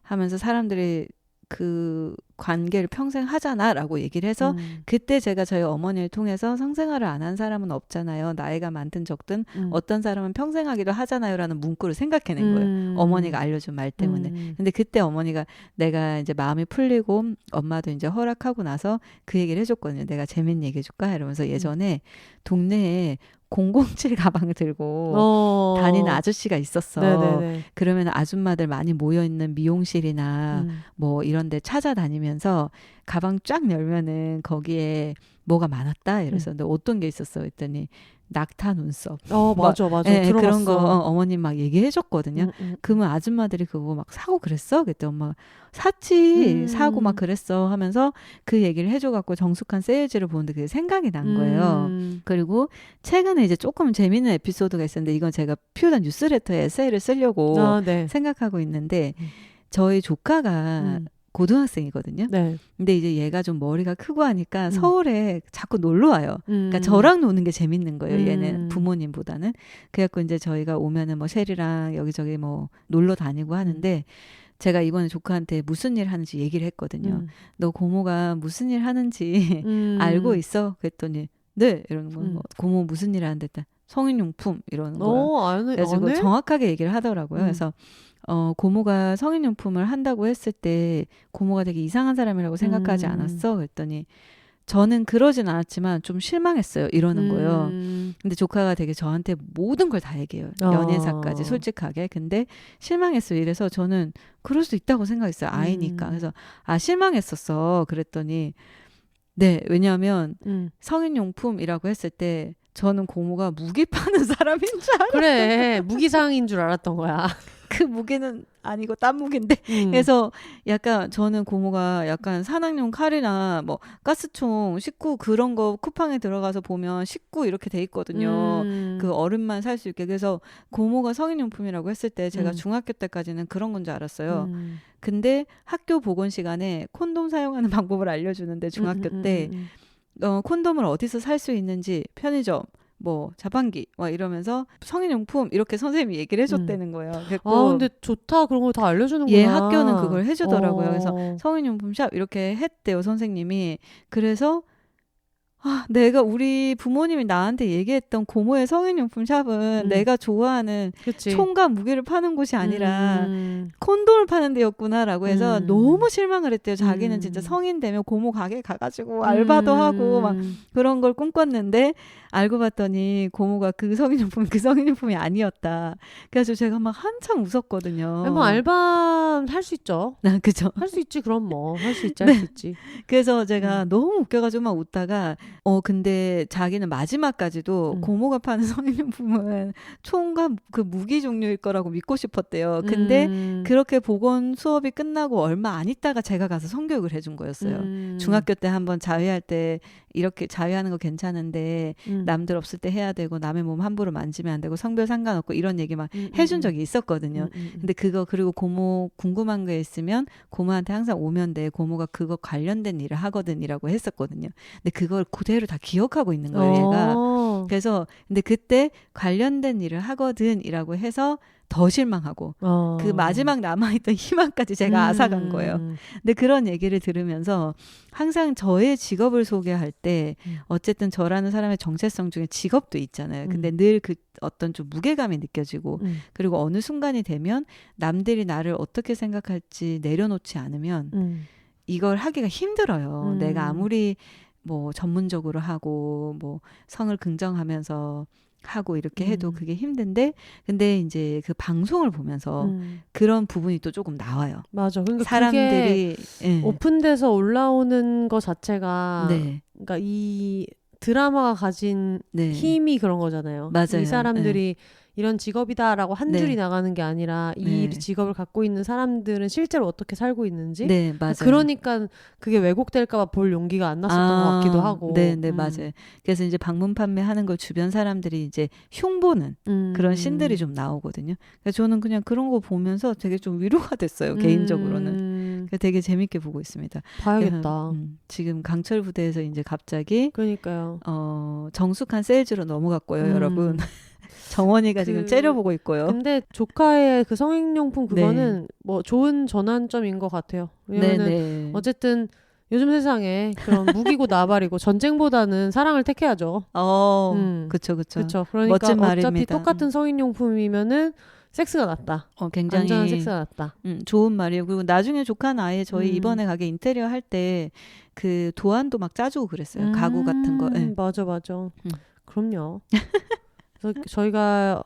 하면서 사람들이 그 관계를 평생 하잖아라고 얘기를 해서 그때 제가 저희 어머니를 통해서 성생활을 안 한 사람은 없잖아요. 나이가 많든 적든 어떤 사람은 평생 하기도 하잖아요라는 문구를 생각해낸 거예요. 어머니가 알려준 말 때문에. 근데 그때 어머니가 내가 이제 마음이 풀리고 엄마도 이제 허락하고 나서 그 얘기를 해줬거든요. 내가 재밌는 얘기 해줄까? 이러면서 예전에 동네에 007 가방을 들고 다니는 아저씨가 있었어. 네네네. 그러면 아줌마들 많이 모여있는 미용실이나 뭐 이런 데 찾아다니면서 가방 쫙 열면은 거기에 뭐가 많았다. 이래서 근데 어떤 게 있었어? 했더니 낙타 눈썹. 맞아. 네, 들어봤어. 그런 거 어머님 막 얘기해줬거든요. 그러면 아줌마들이 그거 막 사고 그랬어? 그때 엄마가 샀지. 사고 막 그랬어 하면서 그 얘기를 해줘갖고 정숙한 세일즈를 보는데 그게 생각이 난 거예요. 그리고 최근에 이제 조금 재밌는 에피소드가 있었는데 이건 제가 퓨전 뉴스레터에 에세이를 쓰려고 생각하고 있는데 저희 조카가 고등학생이거든요. 네. 근데 이제 얘가 좀 머리가 크고 하니까 서울에 자꾸 놀러 와요. 그러니까 저랑 노는 게 재밌는 거예요. 얘는 부모님보다는. 그래갖고 이제 저희가 오면은 뭐 셰리랑 여기저기 뭐 놀러 다니고 하는데 제가 이번에 조카한테 무슨 일 하는지 얘기를 했거든요. 너 고모가 무슨 일 하는지 알고 있어? 그랬더니 네 이러는 거예요. 고모 무슨 일 하는데 성인용품 이러는 거예요. 그래가지고 정확하게 얘기를 하더라고요. 그래서 고모가 성인용품을 한다고 했을 때 고모가 되게 이상한 사람이라고 생각하지 않았어? 그랬더니 저는 그러진 않았지만 좀 실망했어요. 이러는 거예요. 근데 조카가 되게 저한테 모든 걸 다 얘기해요. 연애사까지 솔직하게. 근데 실망했어요. 이래서 저는 그럴 수 있다고 생각했어요. 아이니까. 그래서 실망했었어. 그랬더니 네, 왜냐하면 성인용품이라고 했을 때 저는 고모가 무기 파는 사람인 줄 알았어요. 그래, 무기상인 줄 알았던 거야. 그 무기는 아니고 딴 무기인데 그래서 약간 저는 고모가 약간 산악용 칼이나 뭐 가스총 19 그런 거 쿠팡에 들어가서 보면 19 이렇게 돼 있거든요. 그 어른만 살 수 있게. 그래서 고모가 성인용품이라고 했을 때 제가 중학교 때까지는 그런 건 줄 알았어요. 근데 학교 보건 시간에 콘돔 사용하는 방법을 알려주는데 중학교 때 콘돔을 어디서 살 수 있는지 편의점 뭐 자판기 막 이러면서 성인용품 이렇게 선생님이 얘기를 해줬다는 거예요. 근데 좋다. 그런 걸 다 알려주는구나. 예, 학교는 그걸 해주더라고요. 그래서 성인용품 샵 이렇게 했대요 선생님이. 그래서 내가 우리 부모님이 나한테 얘기했던 고모의 성인용품 샵은 내가 좋아하는 총과 무기를 파는 곳이 아니라 콘돔을 파는 데였구나라고 해서 너무 실망을 했대요. 자기는 진짜 성인 되면 고모 가게 가가지고 알바도 하고 막 그런 걸 꿈꿨는데 알고 봤더니 고모가 그 성인용품이 아니었다. 그래서 제가 막 한참 웃었거든요. 뭐 알바 할 수 있죠. 그죠. 할 수 있지. 그럼 뭐 할 수 있지. 할 수 있지. 그래서 제가 너무 웃겨가지고 막 웃다가 근데 자기는 마지막까지도 고모가 파는 성인용품은 총과 그 무기 종류일 거라고 믿고 싶었대요. 근데 그렇게 보건 수업이 끝나고 얼마 안 있다가 제가 가서 성교육을 해준 거였어요. 중학교 때 한번 자위할 때 이렇게 자위하는 거 괜찮은데 남들 없을 때 해야 되고 남의 몸 함부로 만지면 안 되고 성별 상관없고 이런 얘기 막 해준 적이 있었거든요. 근데 그리고 고모 궁금한 게 있으면 고모한테 항상 오면 돼. 고모가 그거 관련된 일을 하거든이라고 했었거든요. 근데 그걸 그대로 다 기억하고 있는 거예요, 얘가. 그래서 근데 그때 관련된 일을 하거든이라고 해서 더 실망하고 그 마지막 남아있던 희망까지 제가 앗아간 거예요. 근데 그런 얘기를 들으면서 항상 저의 직업을 소개할 때 어쨌든 저라는 사람의 정체성 중에 직업도 있잖아요. 근데 늘 그 어떤 좀 무게감이 느껴지고 그리고 어느 순간이 되면 남들이 나를 어떻게 생각할지 내려놓지 않으면 이걸 하기가 힘들어요. 내가 아무리 뭐 전문적으로 하고 뭐 성을 긍정하면서 하고 이렇게 해도 그게 힘든데 근데 이제 그 방송을 보면서 그런 부분이 또 조금 나와요. 맞아. 그러니까 사람들이 그게 오픈돼서 올라오는 거 자체가 네. 그러니까 이 드라마가 가진 네. 힘이 그런 거잖아요. 맞아요. 이 사람들이 이런 직업이다라고 한 네. 줄이 나가는 게 아니라 이 네. 직업을 갖고 있는 사람들은 실제로 어떻게 살고 있는지 네, 맞아요. 그러니까 그게 왜곡될까 봐 볼 용기가 안 났었던 것 같기도 하고. 네, 맞아요. 그래서 이제 방문 판매하는 걸 주변 사람들이 이제 흉보는 그런 씬들이 좀 나오거든요. 그래서 저는 그냥 그런 거 보면서 되게 좀 위로가 됐어요. 개인적으로는. 그래서 되게 재밌게 보고 있습니다. 봐야겠다. 지금 강철 부대에서 이제 갑자기 그러니까요. 정숙한 세일즈로 넘어갔고요, 여러분. 정원이가 지금 째려보고 있고요. 근데 조카의 그 성인용품 그거는 뭐 좋은 전환점인 것 같아요. 왜냐면은 어쨌든 요즘 세상에 그런 무기고 나발이고 전쟁보다는 사랑을 택해야죠. 그쵸. 그러니까 멋진 어차피 말입니다. 똑같은 성인용품이면은 섹스가 낫다. 굉장히 안전한 섹스가 낫다. 좋은 말이에요. 그리고 나중에 조카는 아예 저희 이번에 가게 인테리어 할 때 그 도안도 막 짜주고 그랬어요. 가구 같은 거. 네. 맞아. 그럼요. 그래서 저희가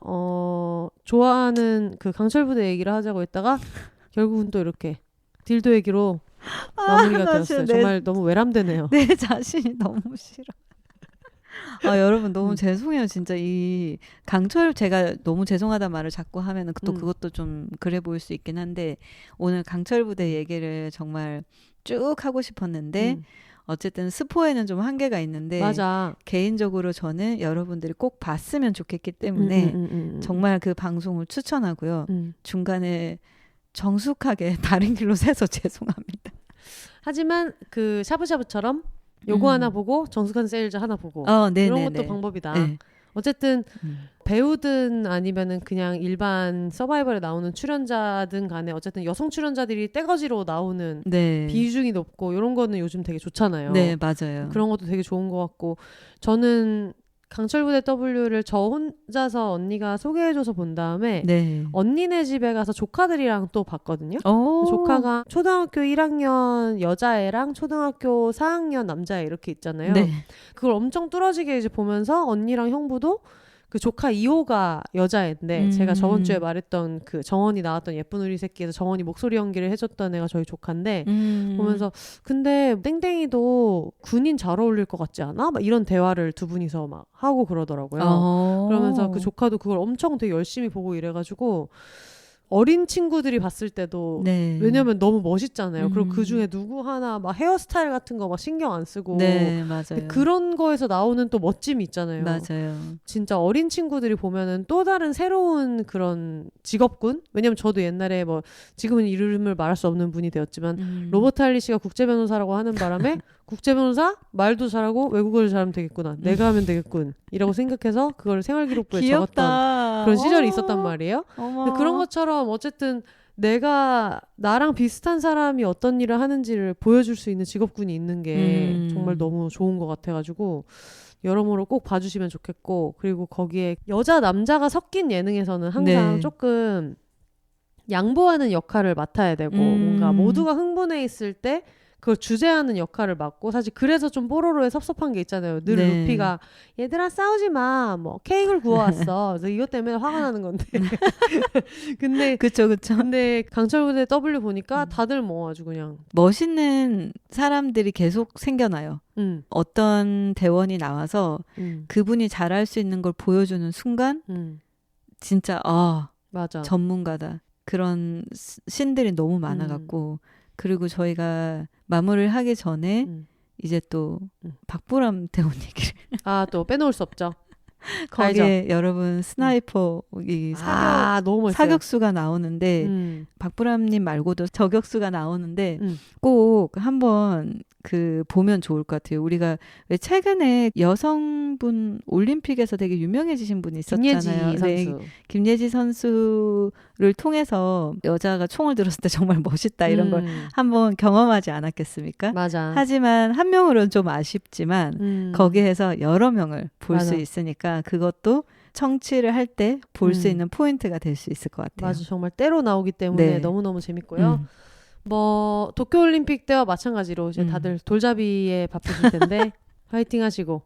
좋아하는 그 강철부대 얘기를 하자고 했다가 결국은 또 이렇게 딜도 얘기로 마무리가 되었어요. 정말 너무 외람되네요. 내 자신이 너무 싫어. 여러분 너무 죄송해요. 진짜 이 강철 제가 너무 죄송하다 말을 자꾸 하면은 또 그것도 좀 그래 보일 수 있긴 한데 오늘 강철 부대 얘기를 정말 쭉 하고 싶었는데 어쨌든 스포에는 좀 한계가 있는데 맞아. 개인적으로 저는 여러분들이 꼭 봤으면 좋겠기 때문에 정말 그 방송을 추천하고요. 중간에 정숙하게 다른 길로 새서 죄송합니다. 하지만 그 샤브샤브처럼 요거 하나 보고 정숙한 세일즈 하나 보고 이런 것도 방법이다. 네. 어쨌든 배우든 아니면은 그냥 일반 서바이벌에 나오는 출연자든 간에 어쨌든 여성 출연자들이 떼거지로 나오는 비중이 높고 이런 거는 요즘 되게 좋잖아요. 네, 맞아요. 그런 것도 되게 좋은 것 같고 저는 강철부대 W를 저 혼자서 언니가 소개해줘서 본 다음에 언니네 집에 가서 조카들이랑 또 봤거든요. 조카가 초등학교 1학년 여자애랑 초등학교 4학년 남자애 이렇게 있잖아요. 그걸 엄청 뚫어지게 이제 보면서 언니랑 형부도 그 조카 2호가 여자애인데 제가 저번 주에 말했던 그 정원이 나왔던 예쁜 우리 새끼에서 정원이 목소리 연기를 해줬던 애가 저희 조카인데 보면서 근데 땡땡이도 군인 잘 어울릴 것 같지 않아? 막 이런 대화를 두 분이서 막 하고 그러더라고요. 그러면서 그 조카도 그걸 엄청 되게 열심히 보고 이래가지고 어린 친구들이 봤을 때도 왜냐면 너무 멋있잖아요. 그리고 그 중에 누구 하나 막 헤어스타일 같은 거 막 신경 안 쓰고 맞아요. 그런 거에서 나오는 또 멋짐이 있잖아요. 맞아요. 진짜 어린 친구들이 보면은 또 다른 새로운 그런 직업군? 왜냐면 저도 옛날에 뭐 지금은 이름을 말할 수 없는 분이 되었지만 로버트 할리시가 국제변호사라고 하는 바람에 국제변호사? 말도 잘하고 외국어를 잘하면 되겠구나. 내가 하면 되겠군. 이라고 생각해서 그걸 생활기록부에 적었던 그런 시절이 있었단 말이에요. 근데 그런 것처럼 어쨌든 내가 나랑 비슷한 사람이 어떤 일을 하는지를 보여줄 수 있는 직업군이 있는 게 정말 너무 좋은 것 같아가지고 여러모로 꼭 봐주시면 좋겠고 그리고 거기에 여자 남자가 섞인 예능에서는 항상 조금 양보하는 역할을 맡아야 되고 뭔가 모두가 흥분해 있을 때 그걸 주재하는 역할을 맡고 사실 그래서 좀 뽀로로에 섭섭한 게 있잖아요. 늘 네. 루피가 얘들아 싸우지 마. 뭐 케이크를 구워왔어. 그래서 이것 때문에 화가 나는 건데. 근데 그쵸. 근데 강철부대 W 보니까 다들 뭐 아주 그냥 멋있는 사람들이 계속 생겨나요. 어떤 대원이 나와서 그분이 잘할 수 있는 걸 보여주는 순간 진짜 맞아. 전문가다. 그런 신들이 너무 많아갖고 그리고 저희가 마무리를 하기 전에 이제 또 박보람 대원 얘기를 또 빼놓을 수 없죠. 거기에 알죠? 여러분 스나이퍼 이 너무 멋있어요. 사격수가 나오는데 박보람님 말고도 저격수가 나오는데 꼭 한번 그 보면 좋을 것 같아요. 우리가 왜 최근에 여성분 올림픽에서 되게 유명해지신 분이 있었잖아요. 김예지 선수. 김예지 선수를 통해서 여자가 총을 들었을 때 정말 멋있다 이런 걸 한번 경험하지 않았겠습니까? 맞아. 하지만 한 명으로는 좀 아쉽지만 거기에서 여러 명을 볼 수 있으니까 그것도 청취를 할 때 볼 수 있는 포인트가 될 수 있을 것 같아요. 맞아. 정말 때로 나오기 때문에 네. 너무너무 재밌고요. 뭐 도쿄올림픽 때와 마찬가지로 이제 다들 돌잡이에 바쁘실 텐데 화이팅 하시고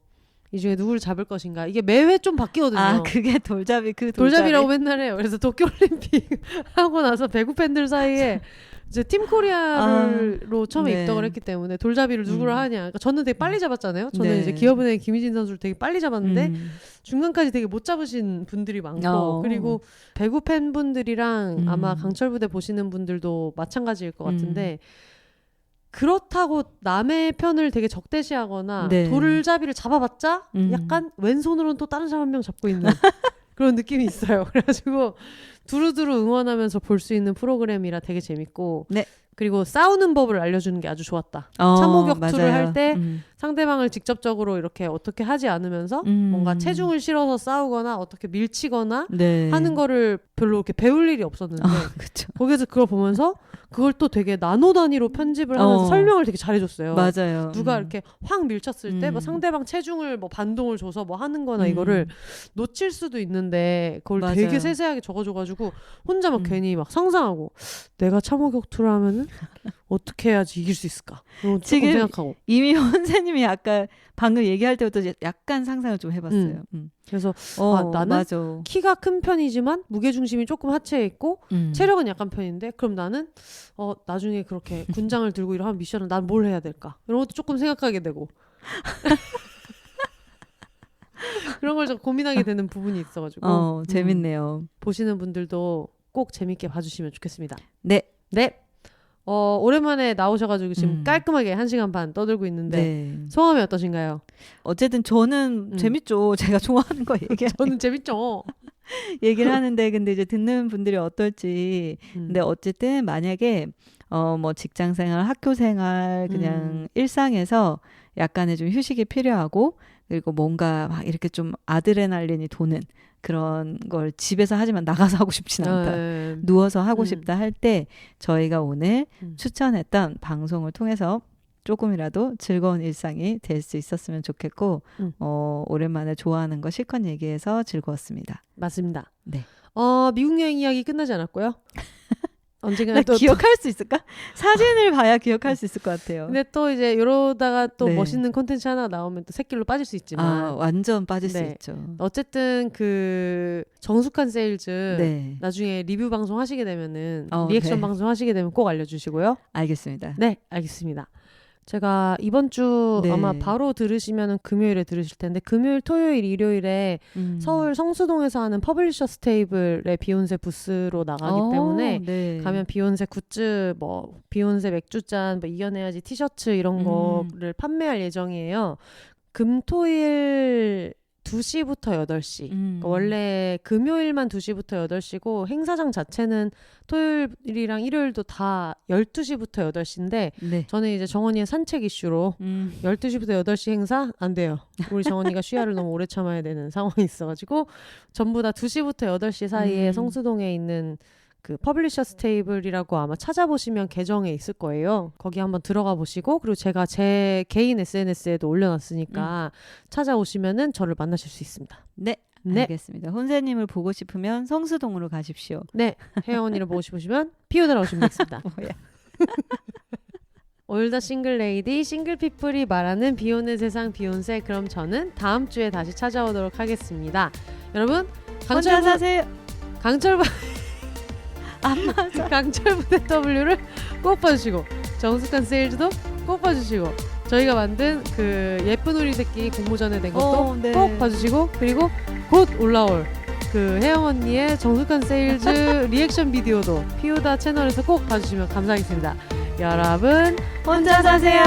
이 중에 누구를 잡을 것인가 이게 매회 좀 바뀌거든요. 그게 돌잡이 돌잡이라고 맨날 해요. 그래서 도쿄올림픽 하고 나서 배구 팬들 사이에 이제 팀 코리아로 처음에 입덕을 했기 때문에 돌잡이를 누구를 하냐. 그러니까 저는 되게 빨리 잡았잖아요. 저는 이제 기업은행 김희진 선수를 되게 빨리 잡았는데 중간까지 되게 못 잡으신 분들이 많고 그리고 배구 팬분들이랑 아마 강철부대 보시는 분들도 마찬가지일 것 같은데 그렇다고 남의 편을 되게 적대시하거나 돌잡이를 잡아봤자 약간 왼손으로는 또 다른 사람 한 명 잡고 있는 그런 느낌이 있어요. 그래가지고 두루두루 응원하면서 볼 수 있는 프로그램이라 되게 재밌고 그리고 싸우는 법을 알려주는 게 아주 좋았다. 참호 격투를 할 때 상대방을 직접적으로 이렇게 어떻게 하지 않으면서 뭔가 체중을 실어서 싸우거나 어떻게 밀치거나 하는 거를 별로 이렇게 배울 일이 없었는데 거기서 그걸 보면서 그걸 또 되게 나노 단위로 편집을 하면서 설명을 되게 잘해줬어요. 맞아요. 누가 이렇게 확 밀쳤을 때 뭐 상대방 체중을 뭐 반동을 줘서 뭐 하는 거나 이거를 놓칠 수도 있는데 그걸 맞아요. 되게 세세하게 적어줘가지고 혼자 막 괜히 막 상상하고 내가 참호 격투를 하면은 어떻게 해야지 이길 수 있을까? 지금 생각하고 이미 혼세님이 아까 방금 얘기할 때부터 약간 상상을 좀 해봤어요. 그래서 나는 맞아. 키가 큰 편이지만 무게중심이 조금 하체에 있고 체력은 약간 편인데 그럼 나는 나중에 그렇게 군장을 들고 이런 미션은 난 뭘 해야 될까? 이런 것도 조금 생각하게 되고 그런 걸 좀 고민하게 되는 부분이 있어가지고 재밌네요. 보시는 분들도 꼭 재밌게 봐주시면 좋겠습니다. 네. 오랜만에 나오셔가지고 지금 깔끔하게 1시간 반 떠들고 있는데 소감이 어떠신가요? 어쨌든 저는 재밌죠. 제가 좋아하는 거 얘기하는 저는 재밌죠. 얘기를 하는데 근데 이제 듣는 분들이 어떨지 근데 어쨌든 만약에 뭐 직장생활, 학교생활 그냥 일상에서 약간의 좀 휴식이 필요하고 그리고 뭔가 막 이렇게 좀 아드레날린이 도는 그런 걸 집에서 하지만 나가서 하고 싶진 않다. 누워서 하고 싶다 할 때 저희가 오늘 추천했던 방송을 통해서 조금이라도 즐거운 일상이 될 수 있었으면 좋겠고 오랜만에 좋아하는 거 실컷 얘기해서 즐거웠습니다. 맞습니다. 네. 미국 여행 이야기 끝나지 않았고요. 언젠가 또 기억할 수 있을까? 사진을 봐야 기억할 수 있을 것 같아요. 근데 또 이제 이러다가 또 멋있는 콘텐츠 하나 나오면 또 샛길로 빠질 수 있지만 완전 빠질 수 있죠. 어쨌든 그 정숙한 세일즈 나중에 리뷰 방송 하시게 되면은 리액션 방송 하시게 되면 꼭 알려주시고요. 알겠습니다. 네, 알겠습니다. 제가 이번 주 아마 바로 들으시면은 금요일에 들으실 텐데 금요일, 토요일, 일요일에 서울 성수동에서 하는 퍼블리셔스 테이블의 비욘세 부스로 나가기 때문에 가면 비욘세 굿즈, 뭐 비욘세 맥주잔, 뭐 이겨내야지 티셔츠 이런 거를 판매할 예정이에요. 금, 토일 2시부터 8시. 그러니까 원래 금요일만 2시부터 8시고 행사장 자체는 토요일이랑 일요일도 다 12시부터 8시인데 저는 이제 정원이의 산책 이슈로 12시부터 8시 행사 안 돼요. 우리 정원이가 쉬야를 너무 오래 참아야 되는 상황이 있어가지고 전부 다 2시부터 8시 사이에 성수동에 있는 그 퍼블리셔스 테이블이라고 아마 찾아보시면 계정에 있을 거예요. 거기 한번 들어가 보시고 그리고 제가 제 개인 SNS에도 올려놨으니까 찾아오시면은 저를 만나실 수 있습니다. 네. 알겠습니다. 혼세님을 보고 싶으면 성수동으로 가십시오. 네. 혜영 언니를 보고 싶으시면 피우드라 오시면 되겠습니다. 뭐야. 올더 싱글레이디 싱글피플이 말하는 비오는 세상 비욘세. 그럼 저는 다음 주에 다시 찾아오도록 하겠습니다. 여러분 혼자 사세요. 강철부대 W를 꼭 봐주시고 정숙한 세일즈도 꼭 봐주시고 저희가 만든 그 예쁜 우리 새끼 공모전에 된 것도 네. 꼭 봐주시고 그리고 곧 올라올 그 혜영 언니의 정숙한 세일즈 리액션 비디오도 피우다 채널에서 꼭 봐주시면 감사하겠습니다. 여러분 혼자 사세요.